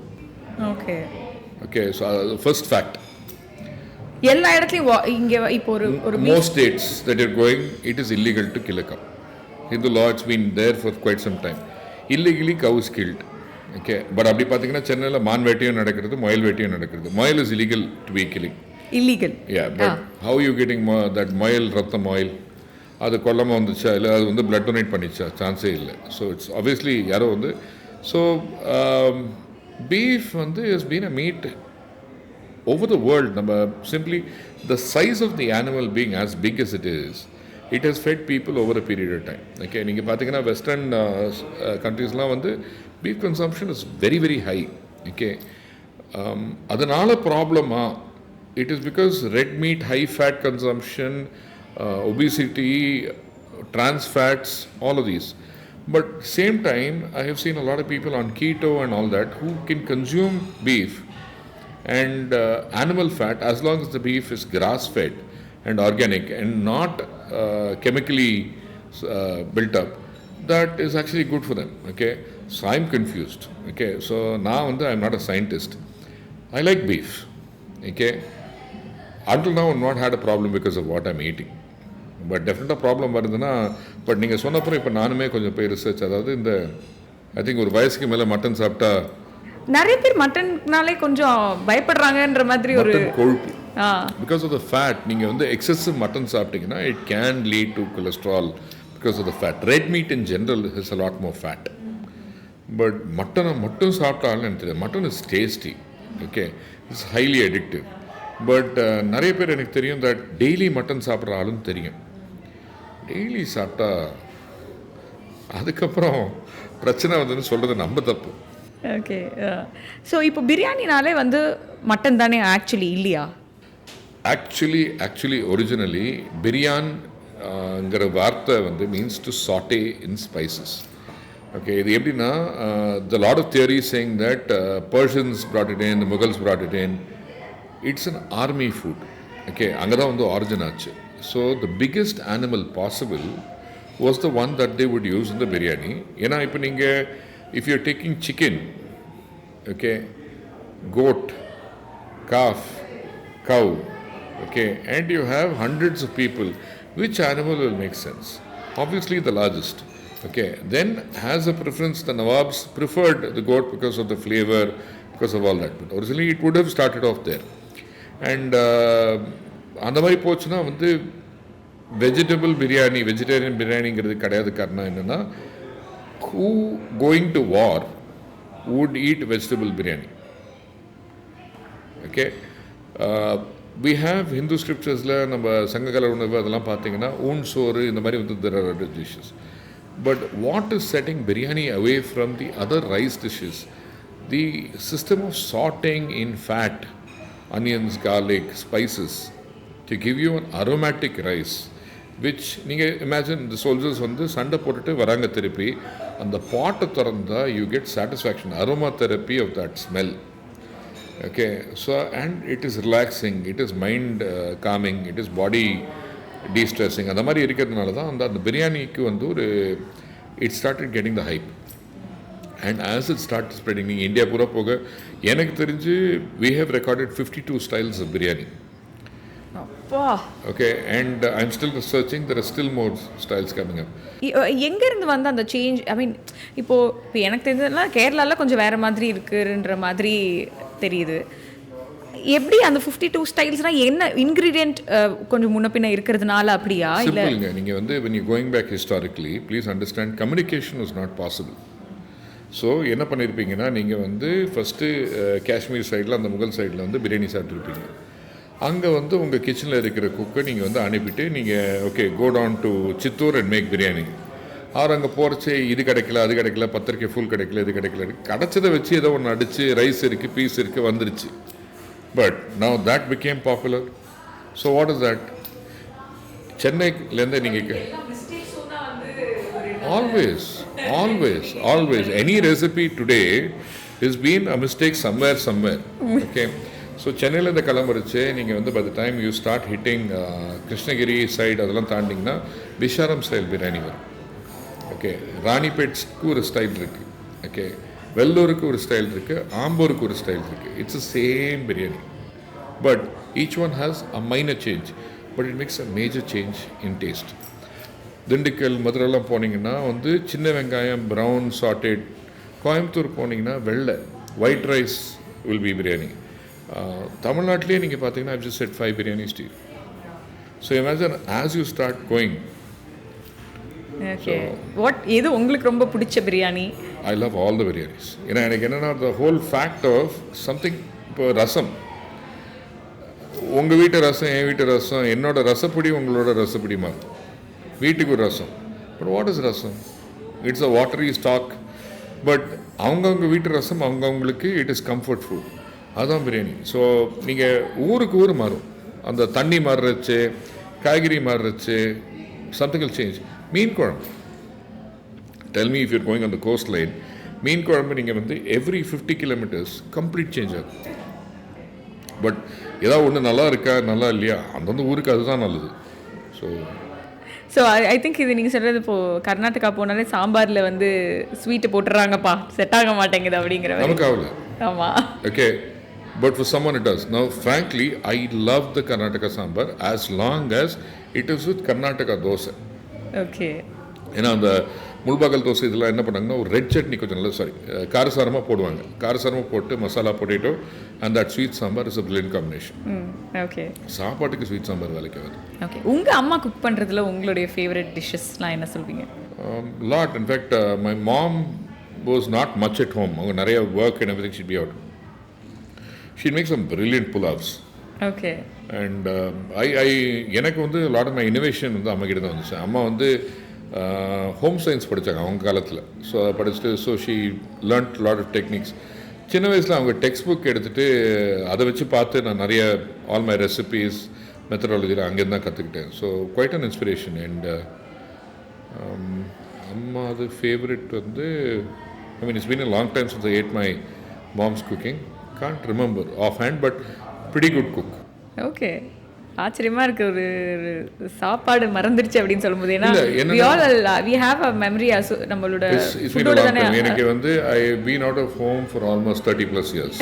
Okay, so first fact. எல்லா இடத்துலையும் இங்கே இப்போ ஒரு most states that you're going, it is illegal to kill a cow. Hindu law, it's been there for quite some time. Illegally cow is killed. Okay, but அப்படி பார்த்தீங்கன்னா சென்னையில் மான் வேட்டையும் நடக்கிறது, முயல் வேட்டையும் நடக்கிறது. முயல் is illegal to be killing. illegal. Yeah, but how are you getting that முயல் ரத்தம் முயல் அது கொல்லாமல் வந்துச்சா இல்லை அது வந்து பிளட் டொனேட் பண்ணிச்சா? சான்ஸே இல்லை. ஸோ இட்ஸ் ஆப்வியஸ்லி யாரோ வந்து ஸோ பீஃப் வந்து is been a meet over the world. Number simply the size of the animal being as big as it is, it has fed people over a period of time. Okay, நீங்க பாத்தீங்கன்னா western கண்ட்ரீஸ்லாம் வந்து beef consumption is very very high. Okay, அதனால ப்ராப்ளமா? It is because red meat, high fat consumption, obesity, trans fats, all of these. But same time I have seen a lot of people on keto and all that who can consume beef and animal fat as long as the beef is grass fed and organic and not chemically built up. That is actually good for them. Okay, so I'm confused. Okay, so now I'm not a scientist. I like beef. Okay, until now I've not had a problem because of what I'm eating. But definitely problem வருதுன்னா but நீங்கள் சொன்னப்பறம் இப்போ நானுமே கொஞ்சம் போய் research, அதாவது இந்த I think ஒரு வயசுக்கு மேலே மட்டன் சாப்பிட்டா நிறைய பேர் மட்டன்னாலே கொஞ்சம் பயப்படுறாங்கன்ற மாதிரி ஒரு கொழுப்பு பிகாஸ் ஆஃப் த ஃபேட். நீங்கள் வந்து எக்ஸசிவ் மட்டன் சாப்பிட்டீங்கன்னா it can lead to cholesterol because of the fat. Red meat in general has a lot more fat. But மட்டனை மட்டும் சாப்பிட்டாலும் எனக்கு தெரியாது. Mutton is tasty. Okay, it's highly addictive. But நிறைய பேர் எனக்கு தெரியும் தட் டெய்லி மட்டன் சாப்பிட்ற ஆளும் தெரியும். டெய்லி சாப்பிட்டா அதுக்கப்புறம் பிரச்சனை வந்துன்னு சொல்கிறது நம்ம தப்பு. ஓகே, ஸோ இப்போ பிரியாணினாலே வந்து மட்டன் தானே ஆக்சுவலி இல்லையா? ஆக்சுவலி ஒரிஜினலி பிரியான்ங்கிற வார்த்தை வந்து மீன்ஸ் டு சாட்டே இன் ஸ்பைசஸ். ஓகே, இது எப்படின்னா the lot of theory saying that Persians brought it in, the Mughals brought it in. It's an army food. Okay, அங்கே தான் வந்து ஆரிஜின் ஆச்சு. So the biggest animal possible was the one that they would use in the biryani. ஏன்னா இப்போ நீங்கள் if you're taking chicken, okay, goat, calf, cow, okay, and you have hundreds of people, which animal will make sense? Obviously the largest. Okay, then has a preference, the Nawabs preferred the goat because of the flavor, because of all that. But originally it would have started off there. And அந்த மாதிரி போச்சுன்னா வந்து vegetable biryani, vegetarian பிரியாணிங்கிறது கிடையாது. காரணம் என்னென்னா who going to war would eat vegetable biryani? Okay, we have Hindu scripturesல நம்ம சங்ககால உணவு அதெல்லாம் பார்த்தீங்கன்னா ஊன் சோறு இந்த மாதிரி வந்து there are other dishes. But what is setting biryani away from the other rice dishes? The system of sauteing in fat, onions, garlic, spices to give you an aromatic rice. Which நீங்கள் imagine இந்த soldiers வந்து சண்டை போட்டுட்டு வராங்க, திருப்பி அந்த பாட்டை திறந்தா you get satisfaction, aromatherapy of that smell. Okay, so and it is relaxing, it is mind calming, it is body destressing அந்த மாதிரி இருக்கிறதுனால தான் அந்த பிரியாணிக்கு வந்து ஒரு it started getting the hype. And as it start spreading, நீங்கள் India பூரா போக எனக்கு தெரிஞ்சு we have recorded 52 styles of biryani. அப்பா, Okay, and I'm still researching. There are still more styles coming up. எங்கேருந்து வந்து அந்த சேஞ்ச்? ஐ மீன் இப்போ எனக்கு தெரிஞ்சதுலாம் கேரளாவில் கொஞ்சம் வேறு மாதிரி இருக்குன்ற மாதிரி தெரியுது. எப்படி அந்த 52 ஸ்டைல்ஸ்னால் என்ன இன்க்ரீடியன்ட் கொஞ்சம் முன்ன பின்ன இருக்கிறதுனால அப்படியா இல்லை? சிம்பிள்ங்க. நீங்கள் வந்து when you're going back historically, please understand communication was not possible. So என்ன பண்ணியிருப்பீங்கன்னா, நீங்கள் வந்து ஃபஸ்ட்டு காஷ்மீர் சைடில் அந்த முகல் சைடில் வந்து பிரியாணி சாப்பிட்ருப்பீங்க. அங்கே வந்து உங்கள் கிச்சனில் இருக்கிற குக்கை நீங்கள் வந்து அனுப்பிட்டு நீங்கள் okay go down to Chittoor and make biryani. அவர் அங்கே போகிறச்சு இது கிடைக்கல, அது கிடைக்கல, பத்திரிக்கை ஃபுல் கிடைக்கல, இது கிடைக்கல, கிடைச்சதை வச்சு ஏதோ ஒன்று அடித்து ரைஸ் இருக்குது, பீஸ் இருக்குது, வந்துருச்சு. But now that became popular. So what is that? சென்னையிலேருந்து நீங்கள் always any recipe today has been a mistake somewhere. Okay, so சென்னையில் இந்த கிளம்புறச்சு நீங்கள் வந்து by the time you start hitting Krishnagiri side அதெல்லாம் தாண்டிங்கன்னா பிஷாரம் ஸ்டைல் பிரியாணி வரும். ஓகே, ராணிப்பேட்ஸ்க்கு ஒரு ஸ்டைல் இருக்குது. ஓகே, வெள்ளூருக்கு ஒரு ஸ்டைல் இருக்குது, ஆம்பூருக்கு ஒரு ஸ்டைல் இருக்குது. It's a same biryani, but each one has a minor change, but it makes a major change in taste. Dindigul மதுரைலாம் போனீங்கன்னா வந்து சின்ன வெங்காயம் ப்ரௌன் சாட்டேட். கோயம்புத்தூர் போனீங்கன்னா வெள்ளை white rice will be biryani. தமிழ்நாட்டிலே நீங்கள் பார்த்தீங்கன்னா I've just said 5 biryani to you. So imagine as you start going. Okay, எது உங்களுக்கு ரொம்ப பிடிச்ச biryani? I love all the biryanis. ஏன்னா எனக்கு என்னென்னா the whole fact of something. இப்போ ரசம், உங்கள் வீட்டு ரசம் என் வீட்டு ரசம், என்னோட ரசப்பொடி உங்களோட ரசப்பொடி மாதிரி வீட்டுக்கு ஒரு rasam. But what is rasam? It's a watery stock. But அவங்கவுங்க வீட்டு ரசம் அவங்கவுங்களுக்கு இட் இஸ் கம்ஃபர்ட் ஃபுட். அதுதான் பிரியாணி. ஸோ நீங்கள் ஊருக்கு ஊர் மாறும், அந்த தண்ணி மாறுறச்சு, காய்கறி மாறுறச்சு, something will change. Meen kuzhambu, tell me if you're going on the coastline, meen kuzhambu நீங்கள் வந்து எவ்ரி 50 kilometers கம்ப்ளீட் சேஞ்ச் ஆகும். பட் ஏதாவது ஒன்று நல்லா இருக்கா நல்லா இல்லையா, அந்தந்த ஊருக்கு அதுதான் நல்லது. ஸோ ஐ திங்க் இது நீங்கள் சொல்கிறது இப்போது கர்நாடகா போனாலே சாம்பாரில் வந்து ஸ்வீட்டு போட்டுறாங்கப்பா, செட் ஆக மாட்டேங்குது அப்படிங்கிற நமக்கு ஆகல. ஆமாம். Okay, but for summon it does. Now frankly I love the Karnataka sambar as long as it is with Karnataka dosa. Okay, ஏன்னா அந்த முள்பாகல் தோசை இதெல்லாம் என்ன பண்ணாங்கன்னா ஒரு ரெட் சட்னி கொஞ்சம் நல்லா காரசாரமாக போடுவாங்க. காரசாரமாக போட்டு masala potato and that sweet sambar is a brilliant combination. Okay, சாப்பாட்டுக்கு ஸ்வீட் சாம்பார் வேலைக்கு வருது. ஓகே, உங்கள் அம்மா குக் பண்ணுறதுல உங்களுடைய ஃபேவரட் டிஷ்ஷஸ்லாம் என்ன சொல்வீங்க? Lot. In fact my mom was not much at home. அவங்க நிறைய work and everything should be out. She'd make some brilliant pulaos. Okay, and எனக்கு வந்து லாட் ஆஃப் மை இனோவேஷன் வந்து அம்மா கிட்ட தான் வந்துச்சு. அம்மா வந்து ஹோம் சயின்ஸ் படித்தாங்க அவங்க காலத்தில். ஸோ அதை படிச்சுட்டு so she learnt lot of techniques. சின்ன வயசில் அவங்க டெக்ஸ்ட் புக் எடுத்துகிட்டு அதை வச்சு பார்த்து நான் நிறைய ஆல் மை ரெசிபீஸ் மெத்தடாலஜியில் அங்கேருந்து தான் கற்றுக்கிட்டேன். So quite an inspiration. And அம்மா அது ஃபேவரெட் வந்து I mean it's been a long time since I ate my mom's cooking. Can't remember offhand, but pretty good cook. Okay, ஆச்சரியமாக இருக்குது. ஒரு சாப்பாடு மறந்துடுச்சு அப்படின்னு சொல்லும்போது, ஏன்னா we have a memory நம்மளோட ஃபுட்டோட தானே. எனக்கு வந்து I have been out of home for almost 30+ years.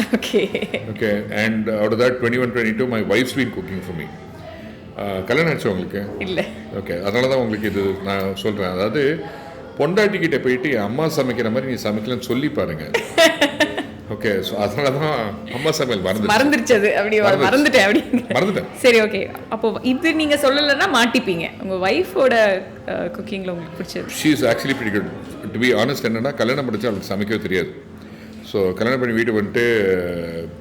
Okay, and out of that 21-22 my wife's been cooking for me. கல்யாணம் ஆச்சு உங்களுக்கு? இல்லை. ஓகே, அதனால தான் உங்களுக்கு இது நான் சொல்கிறேன். அதாவது பொண்டாட்டிக்கிட்ட போயிட்டு அம்மா சமைக்கிற மாதிரி நீ சமைக்கலன்னு சொல்லி பாருங்க. ஓகே, ஸோ அதனால தான் அம்மா சமையல் மறந்துடுச்சு. அப்படி மறந்துட்டேன். சரி, ஓகே. அப்போ இது நீங்கள் சொல்லலைன்னா மாட்டிப்பீங்க. உங்கள் ஒய்ஃபோட குக்கிங்கில் உங்களுக்கு பிடிச்சது? She is actually pretty good. To be honest, என்னன்னா கல்யாணம் படித்தா அவளுக்கு சமைக்கவே தெரியாது. ஸோ கல்யாணம் பண்ணி வீட்டு வந்துட்டு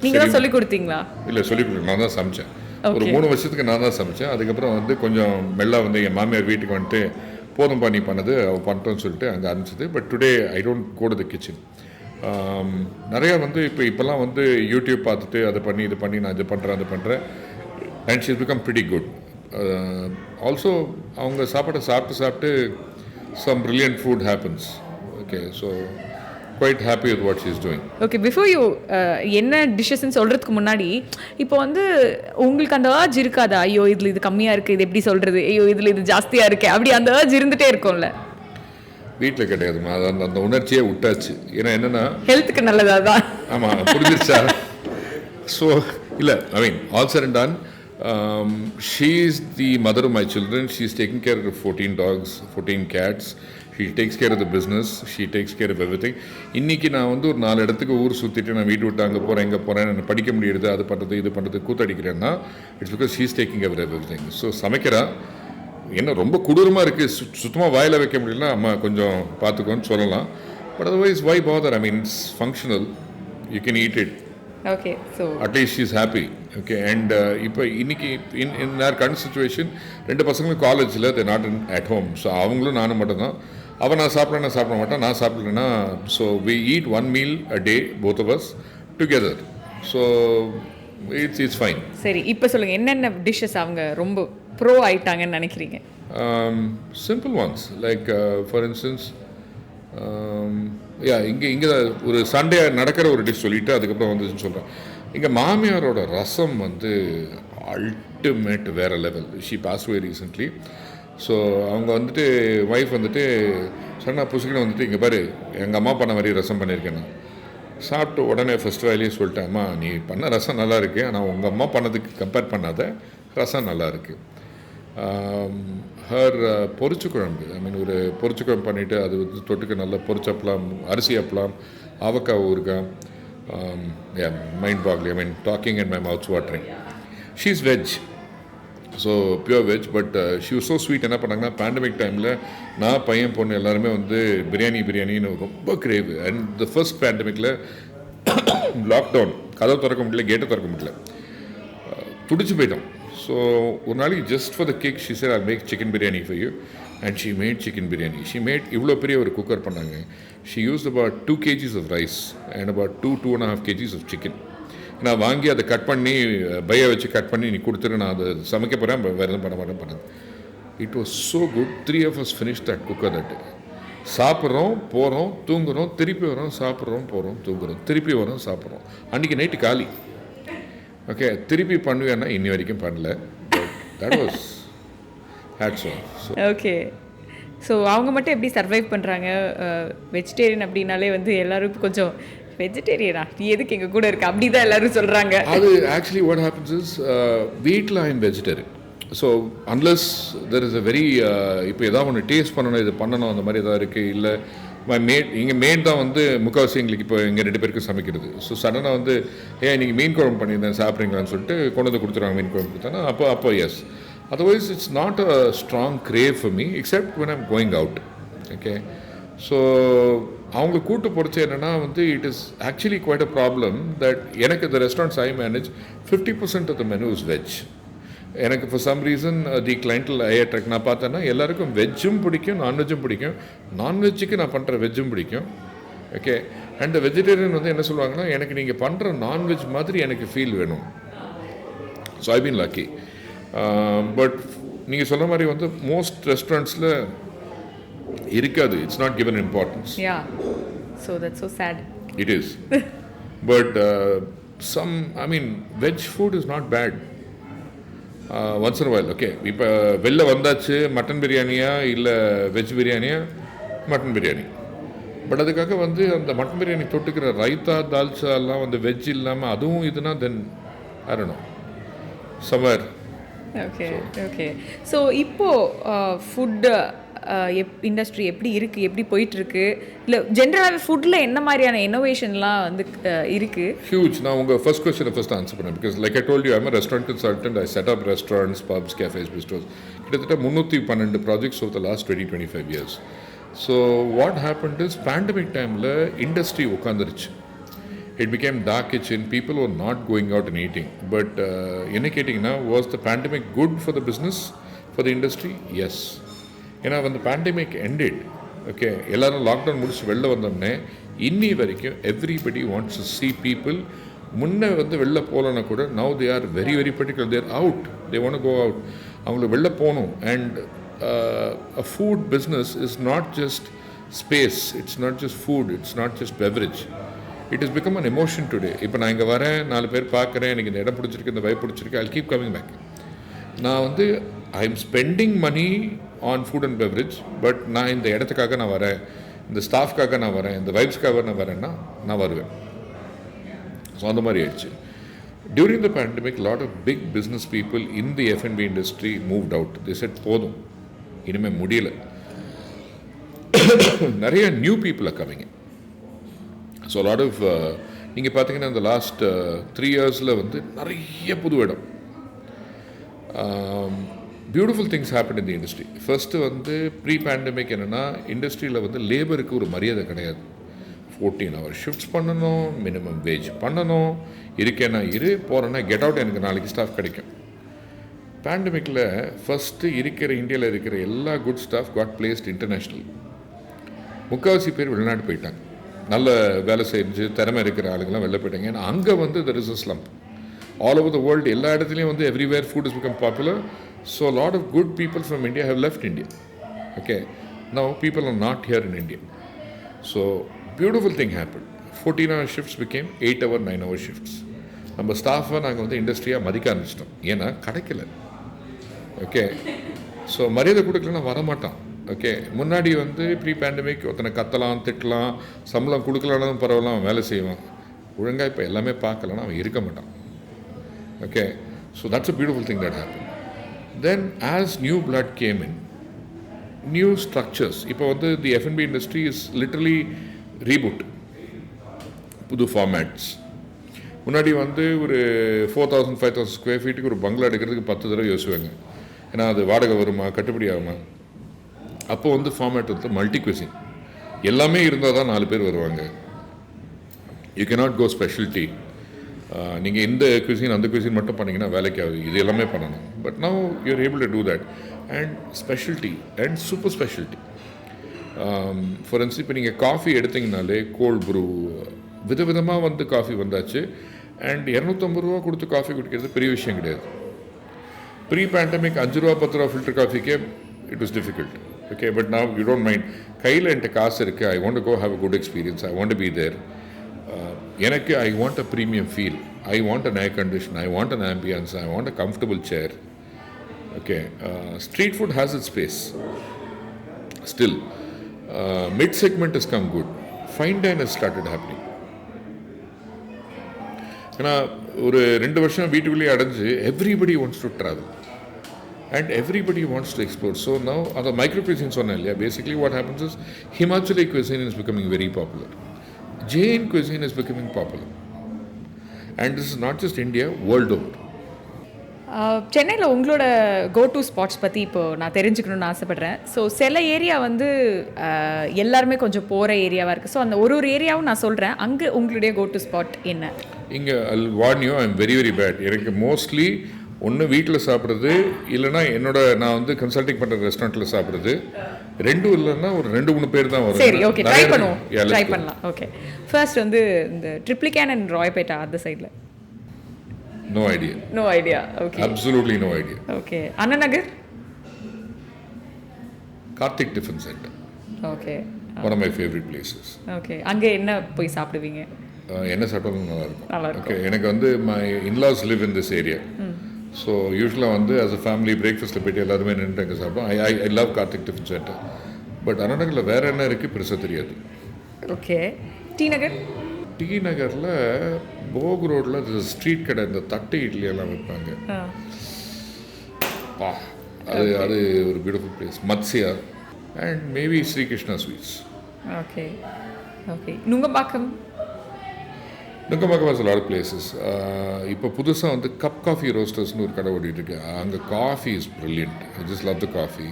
நீங்கள் தான் சொல்லிக் கொடுத்தீங்களா? இல்லை, சொல்லிக் கொடுத்தேன். நான் தான் சமைச்சேன். ஒரு 3 வருஷத்துக்கு நான் தான் சமைச்சேன். அதுக்கப்புறம் வந்து கொஞ்சம் மெல்லா வந்து என் மாமியார் வீட்டுக்கு வந்துட்டு போதும் பண்ணி பண்ணது அவள் பண்ணிட்டோன்னு சொல்லிட்டு அங்கே ஆரம்பிச்சது. But today I don't go to the kitchen. நிறையா வந்து இப்போல்லாம் வந்து யூடியூப் பார்த்துட்டு அதை பண்ணி இது பண்ணி நான் இது பண்ணுறேன் அது பண்ணுறேன். And she's become pretty good. Also அவங்க சாப்பாட்டை சாப்பிட்டு some brilliant food happens. Okay, so quite happy with what she's doing. Okay, before you என்ன டிஷ்ஷஸ்ன்னு சொல்கிறதுக்கு முன்னாடி இப்போ வந்து உங்களுக்கு அந்த ஏர்ஜ் இருக்காதா? ஐயோ இதில் இது கம்மியாக இருக்குது, இது எப்படி சொல்கிறது, ஐயோ இதில் இது ஜாஸ்தியாக இருக்குது, அப்படி அந்த ஏர்ஜ் இருந்துகிட்டே இருக்கும்ல? வீட்டில் கிடையாதுமா, அது அந்த உணர்ச்சியே விட்டாச்சு. ஏன்னா என்னென்னா ஹெல்த்துக்கு நல்லதா தான். ஆமாம், புரிஞ்சிருச்சா? ஸோ இல்லை, I mean all said and done, she is the mother of my children. She is taking care of 14 dogs, 14 cats. She takes care of the business. She takes care of everything. இன்றைக்கி நான் வந்து ஒரு 4 இடத்துக்கு ஊர் சுற்றிட்டு நான் வீட்டு விட்டு அங்கே போகிறேன், இங்கே போகிறேன், எனக்கு படிக்க முடியுது, அது பண்ணுறது இது பண்ணுறது கூத்தடிக்கிறேன்னா it's because she is taking care of everything. So சமைக்கிறா, என்ன ரொம்ப கொடூரமாக இருக்குது, சுத்தமாக வாயில் வைக்க முடியலன்னா அம்மா கொஞ்சம் பார்த்துக்கோன்னு சொல்லலாம். But otherwise why bother? I mean it's functional, you can eat it. Okay, so at least she is happy. Okay, and இப்போ இன்னைக்கு இன் ஆர் கரண்ட் சிச்சுவேஷன் 2 பசங்களும் காலேஜில் they not at home. So அவங்களும் நானும் மட்டும்தான். அவன் நான் சாப்பிட்றேன்னா சாப்பிட மாட்டான், நான் சாப்பிட்றேன்னா so we eat 1 meal a day both of us together. So it's fine. சரி, இப்போ சொல்லுங்கள், என்னென்ன டிஷ்ஷஸ் அவங்க ரொம்ப ப்ரோ ஆயிட்டாங்கன்னு நினைக்கிறீங்க? Simple once like for instance இங்கே ஒரு சண்டே நடக்கிற ஒரு டிஷ் சொல்லிவிட்டு அதுக்கப்புறம் வந்துச்சுன்னு சொல்கிறேன். எங்கள் மாமியாரோட ரசம் வந்து அல்டிமேட் வேறு level. She passed away recently. So அவங்க வந்துட்டு ஒய்ஃப் வந்துட்டு சொன்னா புசுக்கின்னு வந்துட்டு இங்கே பாரு எங்கள் அம்மா பண்ண மாதிரி ரசம் பண்ணியிருக்கேன். நான் சாப்பிட்டு உடனே ஃபஸ்ட் வேலையே சொல்லிட்டேன், அம்மா நீ பண்ண ரசம் நல்லா இருக்குது, ஆனால் உங்கள் அம்மா பண்ணதுக்கு கம்பேர் பண்ணாத, ரசம் நல்லா இருக்குது. ஹர் பொரிச்சு குழம்பு, ஐ மீன் ஒரு பொரிச்சு குழம்பு பண்ணிவிட்டு அது வந்து தொட்டுக்கு நல்லா பொரிச்சப்பலாம், அரிசி அப்பலாம், ஆவக்காய் ஊறுகாய். Mind Berkeley, I mean docking and my mouths watering. She is veg, so pure veg. But she was so sweet. என்ன பண்ணாங்கன்னா பேண்டமிக் டைமில் நான் பையன் பொண்ணு எல்லாருமே வந்து பிரியாணின்னு ரொம்ப கிரேவ். அண்ட் த ஃபர்ஸ்ட் பேண்டமிக்கில் லாக்டவுன், கதவை திறக்க முடியல, கேட்டை திறக்க முடியல, துடிச்சு போயிட்டோம். ஸோ ஒரு நாளைக்கு just for the cake she said I'll make chicken biryani for you, and she made chicken biryani. She made இவ்வளோ பெரிய ஒரு குக்கர் பண்ணாங்க. She used about 2 kgs of rice and about 2.5 kgs of chicken. நான் வாங்கி அதை cut பண்ணி பையை வச்சு கட் பண்ணி நீ கொடுத்துரு, நான் அதை சமைக்க போகிறேன், வேறு எதுவும் பண்ண மாட்டேன் பண்ணேன். It was so good. 3 of us finished that cooker that. சாப்பிட்றோம், போகிறோம், தூங்குகிறோம், திருப்பி வரோம், சாப்பிட்றோம், போகிறோம், தூங்குகிறோம், திருப்பி வரோம், சாப்பிட்றோம். அன்றைக்கி நைட்டு காலி. ஓகே, திருப்பி பண்ணுவேன்னா இன்னி வரைக்கும் பண்ணல. That was hats off. Okay, so அவங்க மட்டும் எப்படி சர்வைவ் பண்ணுறாங்க? வெஜிடேரியன் அப்படின்னாலே வந்து எல்லோரும் கொஞ்சம் வெஜிடேரியனா நீ எதுக்கு எங்கள் கூட இருக்கு அப்படி தான் எல்லோரும் சொல்கிறாங்க. அது ஆக்சுவலி வாட் ஹேப்பன்ஸ் இஸ் வீட்டில் I am vegetarian. So unless there is a very இப்போ எதாவது ஒன்று டேஸ்ட் பண்ணணும், இது பண்ணணும், அந்த மாதிரி எதாவது இருக்குது. இல்லை மை மேட், இங்கே மேட் தான் வந்து முக்கால்வாசி எங்களுக்கு இப்போ எங்கள் 2 பேருக்கு சமைக்கிறது. ஸோ சடனாக வந்து இன்றைக்கி மீன் குழம்பு பண்ணியிருந்தேன் சாப்பிட்றீங்களான்னு சொல்லிட்டு கொண்டு வந்து கொடுத்துருவாங்க. மீன் குழம்பு கொடுத்தானா அப்போ yes. Otherwise it's not a strong crave for me except when I'm going out. Okay, so அவங்களை கூட்டு போகிறச்சு என்னென்னா வந்து it is actually quite a problem that எனக்கு இந்த restaurants I manage 50% of the menu is veg. எனக்கு for some reason the கிளைண்டில் I attract. நான் பார்த்தேன்னா எல்லாருக்கும் வெஜ்ஜும் பிடிக்கும், நான்வெஜ்ஜும் பிடிக்கும். நான்வெஜ்ஜுக்கு நான் பண்ணுற வெஜ்ஜும் பிடிக்கும். ஓகே, அண்ட் வெஜிடேரியன் வந்து என்ன சொல்லுவாங்கன்னா எனக்கு நீங்கள் பண்ணுற நான்வெஜ் மாதிரி எனக்கு ஃபீல் வேணும். So I been lucky. But நீங்கள் சொன்ன மாதிரி வந்து மோஸ்ட் ரெஸ்டாரண்ட்ஸில் இருக்காது. It's not given importance. Yeah, so that's so sad. It is. But some I mean veg food is not bad once in while. Okay, இப்போ வெளில வந்தாச்சு மட்டன் பிரியாணியா இல்லை வெஜ் பிரியாணியா? மட்டன் பிரியாணி. பட் அதுக்காக வந்து அந்த மட்டன் பிரியாணி தொட்டுக்கிற ரைத்தா தால்ச்சா எல்லாம் வந்து வெஜ் இல்லாமல் அதுவும் இதுனா then I don't know somewhere. Okay okay, so இப்போது ஃபுட்டு இண்டஸ்ட்ரி எப்படி இருக்குது, எப்படி போயிட்டுருக்கு? இல்லை ஜென்ரலாகவே ஃபுட்டில் என்ன மாதிரியான இன்னோவேஷன்லாம் வந்து இருக்குது? ஹியூஜ். நான் உங்கள் ஃபர்ஸ்ட் கொஸ்டினை ஃபஸ்ட் ஆன்சர் பண்ணேன். Because like I told you I'm restaurant consultant. I set up restaurants, pubs, cafes, bistros. கிட்டத்தட்ட 312 projects over the last 20-25 years. So what happened is pandemic டைமில் இண்டஸ்ட்ரி உட்காந்துருச்சு. It became dark kitchen. People were not going out and eating. But என்ன கேட்டிங்கன்னா, was the pandemic good for the business, for the industry? Yes. ஏன்னா வந்து pandemic ended. Okay, எல்லோரும் lockdown முடிச்சு வெளில வந்தோடனே இன்னி வரைக்கும் everybody wants to see people. முன்னே வந்து வெளில போகலன்னா கூட now they are very very particular. They are out. They want to go out. அவங்களுக்கு வெளில போகணும். And a food business is not just space. It's not just food, it's not just beverage. It has become an emotion today. இப்போ நான் இங்கே வரேன், 4 பேர் பார்க்குறேன், எனக்கு இந்த இடம் பிடிச்சிருக்கு, இந்த வைப் பிடிச்சிருக்கு, I'll keep coming back. நான் வந்து I'm spending money on food and beverage, but நான் இந்த இடத்துக்காக நான் வரேன், இந்த ஸ்டாஃப்காக நான் வரேன், இந்த வைப்ஸ்க்காக நான் வரேன்னா நான் வருவேன். ஸோ அந்த மாதிரி ஆயிடுச்சு. During the pandemic, a lot of big business people in the F&B industry moved out. They said, போதும், இனிமேல் முடியல. நிறைய new people are coming. So a lot of நீங்கள் பார்த்தீங்கன்னா இந்த லாஸ்ட் 3 இயர்ஸில் வந்து நிறைய புது இடம். Beautiful things happen in the industry. First வந்து ப்ரீ பேண்டமிக் என்னென்னா, இண்டஸ்ட்ரியில் வந்து லேபருக்கு ஒரு மரியாதை கிடையாது. 14 hour ஷிஃப்ட்ஸ் பண்ணணும், மினிமம் வேஜ் பண்ணணும், இருக்கேன்னா போகிறேன்னா கெட் அவுட், எனக்கு நாளைக்கு ஸ்டாஃப் கிடைக்கும். பேண்டமிக்கில் ஃபஸ்ட்டு இந்தியாவில் இருக்கிற எல்லா good staff God placed international. முக்கால்வாசி பேர் வெளிநாட்டு போயிட்டாங்க. நல்ல வேலை செஞ்சு திறமை இருக்கிற ஆளுங்கெல்லாம் வெளில போயிட்டாங்க. ஏன்னா அங்கே வந்து there is a slump. All over the world, எல்லா இடத்துலையும் வந்து everywhere food has become popular. So a lot of good people from India have left India. Okay, now people are not here in India. So beautiful thing happened. 14-hour shifts became 8-hour, 9-hour shifts. நம்ம ஸ்டாஃபை நாங்கள் வந்து இண்டஸ்ட்ரியாக மதிக்க ஆரம்பிச்சிட்டோம். ஏன்னா கிடைக்கல. Okay, so மரியாதை கொடுக்கலன்னா வரமாட்டான். ஓகே, முன்னாடி வந்து ப்ரீ பேண்டமிக் ஒருத்தனை கத்தலாம், திட்டலாம், சம்பளம் கொடுக்கலான்னு பரவாயில்ல, அவன் வேலை செய்வான். ஒழுங்காக இப்போ எல்லாமே பார்க்கலன்னா அவன் இருக்க மாட்டான். Okay, so that's a beautiful thing that happen. Then as new blood game in, new structures. இப்போ வந்து தி F&B industry is literally reboot. புது ஃபார்மேட்ஸ். முன்னாடி வந்து ஒரு 4,000 5,000 ஸ்கொயர் ஃபீட்டுக்கு ஒரு பங்களா எடுக்கிறதுக்கு 10 தடவை யோசிவாங்க. ஏன்னா அது வாடகை வருமா, கட்டுப்படி ஆகுமா. அப்போ வந்து ஃபார்மேட் வந்து மல்டி குவிசின், எல்லாமே இருந்தால் தான் 4 பேர் வருவாங்க. You cannot go speciality. நீங்கள் இந்த குவிசின் அந்த குவிசின் மட்டும் பண்ணிங்கன்னா வேலைக்கு ஆகுது, இது எல்லாமே பண்ணணும். But now you are able to do that. And speciality and super speciality. For instance இப்போ நீங்கள் காஃபி எடுத்திங்கனாலே கோல்ட் ப்ரூ விதவிதமாக வந்து காஃபி வந்தாச்சு. அண்ட் 250 ரூபா கொடுத்து காஃபி குடிக்கிறது பெரிய விஷயம் கிடையாது. ப்ரீ பேண்டமிக் 5 ரூபா 10 ரூபா ஃபில்டர் காஃபிக்கே it was difficult. Okay, but now you don't mind. கையில் என்கிட்ட காசு இருக்குது, I want to go have a good experience, I want to be there. எனக்கு I want a premium feel, I want an air condition, I want an ambience, I want a comfortable chair. Okay, street food has its space still. Mid segment is come good. Fine dine has started happening. ஏன்னா ஒரு 2 வருஷம் வீட்டுக்குள்ளேயே அடைஞ்சு everybody wants to travel and everybody wants to explore. So now அந்த micro cuisine சொன்னேன் இல்லையா, basically what happens is Himachali cuisine is becoming very popular. Jain cuisine is becoming popular. And this is not just India, world over. சென்னையில் உங்களோட go to spots பற்றி இப்போது நான் தெரிஞ்சுக்கணுன்னு ஆசைப்பட்றேன். So சில ஏரியா வந்து எல்லாருமே கொஞ்சம் போகிற ஏரியாவாக இருக்குது. ஸோ அந்த ஒரு ஏரியாவும் நான் சொல்கிறேன், அங்கே உங்களுடைய கோ டு ஸ்பாட் என்ன? இங்கே I'll warn you, I'm very very bad. எனக்கு மோஸ்ட்லி ஒன்று வீட்டில் சாப்பிட்றது, இல்லைனா நான் வந்து கன்சல்டிங் பண்ணுற ரெஸ்டாரண்ட்டில் சாப்பிட்றது. ரெண்டும் இல்லைன்னா ஒரு 2-3 பேர் தான் வரும். சரி, ஓகே, ட்ரை பண்ணுவோம், ட்ரை பண்ணலாம். ஓகே, ஃபர்ஸ்ட் வந்து இந்த ட்ரிப்ளிகேன் அண்ட் ராய்பேட்டா அந்த சைடில். No idea. No idea. Okay. Absolutely no idea. Okay. Anna Nagar? Karthik Tiffin Center. Okay. One of my favorite places. Okay. அங்கே என்ன போய் சாப்பிடுவீங்க? என்ன சாப்பிட்டாலும் நல்லா இருக்கும். நல்லா இருக்கும். ஓகே, எனக்கு வந்து my in-laws live in this area. So யூஸ்வலாக வந்து as a family breakfastல போய்ட்டு எல்லாருமே நின்று அங்கே சாப்பிடுவோம். I love Karthik Tiffin Center. But அண்ணா நகரில் வேறு என்ன இருக்குது பெருசாக தெரியாது. ஓகே. டி நகர்? டி நகரில் போக் ரோடில் ஸ்ட்ரீட் கடை, இந்த தட்டு இட்லி எல்லாம் வைப்பாங்க. அது ஒரு beautiful place. Matsya and maybe Sri Krishna sweets. Okay okay. Nungambakkam? Nungambakkam was a lot of places. இப்போ புதுசாக வந்து கப் காஃபி ரோஸ்டர்ஸ்னு ஒரு கடை ஓடிட்டு இருக்கு. அங்கே coffee is brilliant. I just love the coffee.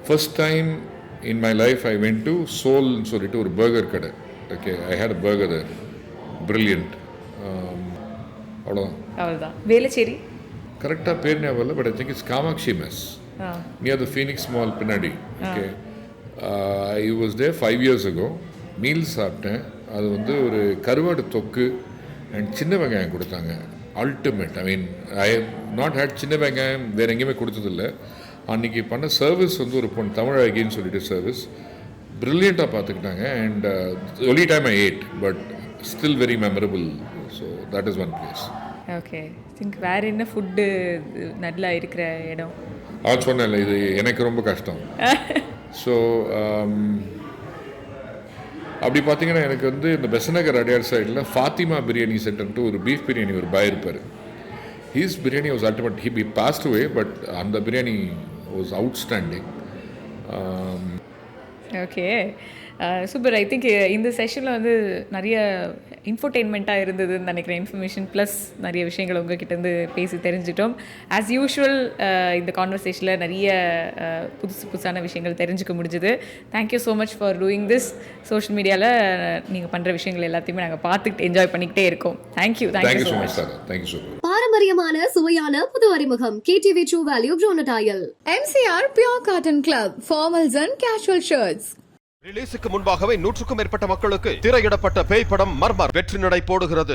First time in my life I went to Soulன்னு சொல்லிட்டு ஒரு பர்கர் கடை. Okay, I had a burger there. Brilliant. அவ்வளோதான். வேளச்சேரி? கரெக்டாக பேர் ஞாபகம் இல்லை, but I think it's Kamatchi mess near the Phoenix mall பின்னாடி. Okay, I was there 5 years ago. Meals சாப்பிட்டேன். அது வந்து ஒரு கருவாடு தொக்கு அண்ட் சின்ன வெங்காயம் கொடுத்தாங்க. Ultimate. I mean I have not had சின்ன வெங்காயம் வேறு எங்கேயுமே கொடுத்ததில்லை. அன்றைக்கி பண்ண சர்வீஸ் வந்து ஒரு பொண்ணு தமிழ் அழகின்னு சொல்லிட்டு சர்வீஸ் ப்ரில்லியண்ட்டாக பார்த்துக்கிட்டாங்க. And only time I ate but still very memorable. So that is one place. Okay, think வேறு என்ன ஃபுட்டு நல்லா இருக்கிற இடம்? சொன்னேன்ல, இது எனக்கு ரொம்ப கஷ்டம். ஸோ அப்படி பார்த்தீங்கன்னா எனக்கு வந்து இந்த பெசநகர் அடையார் சைடில் ஃபாத்திமா பிரியாணி சென்டர்ன்ட்டு ஒரு பீஃப் பிரியாணி ஒரு பாய் இருப்பார். He's biryani was ultimate. He be passed away but அந்த biryani was outstanding. Okay, super. I think இந்த செஷனில் வந்து நிறைய இன்ஃபோடெயின்மெண்ட்டாக இருந்ததுன்னு நினைக்கிறேன். இன்ஃபர்மேஷன் ப்ளஸ் நிறைய விஷயங்கள் உங்ககிட்டேருந்து பேசி தெரிஞ்சிட்டோம். ஆஸ் யூஷுவல் இந்த கான்வர்சேஷனில் நிறைய புதுசான விஷயங்கள் தெரிஞ்சுக்க முடிஞ்சுது. Thank you so much for doing this. Social மீடியாவில் நீங்கள் பண்ணுற விஷயங்கள் எல்லாத்தையுமே நாங்கள் பார்த்துக்கிட்டு என்ஜாய் பண்ணிக்கிட்டே இருக்கோம். Thank you so much sir. Thank you so much. பாரம்பரியமான சுவையான புது அறிமுகம் KTV True Value Bronatile. MCR Pure Cotton Club, formals and casual shirts. ரிலீஸுக்கு முன்பாகவே 100க்கும் மேற்பட்ட மக்களுக்கு திரையிடப்பட்ட பேய் படம் மர்மர் வெற்றி நடை போடுகிறது.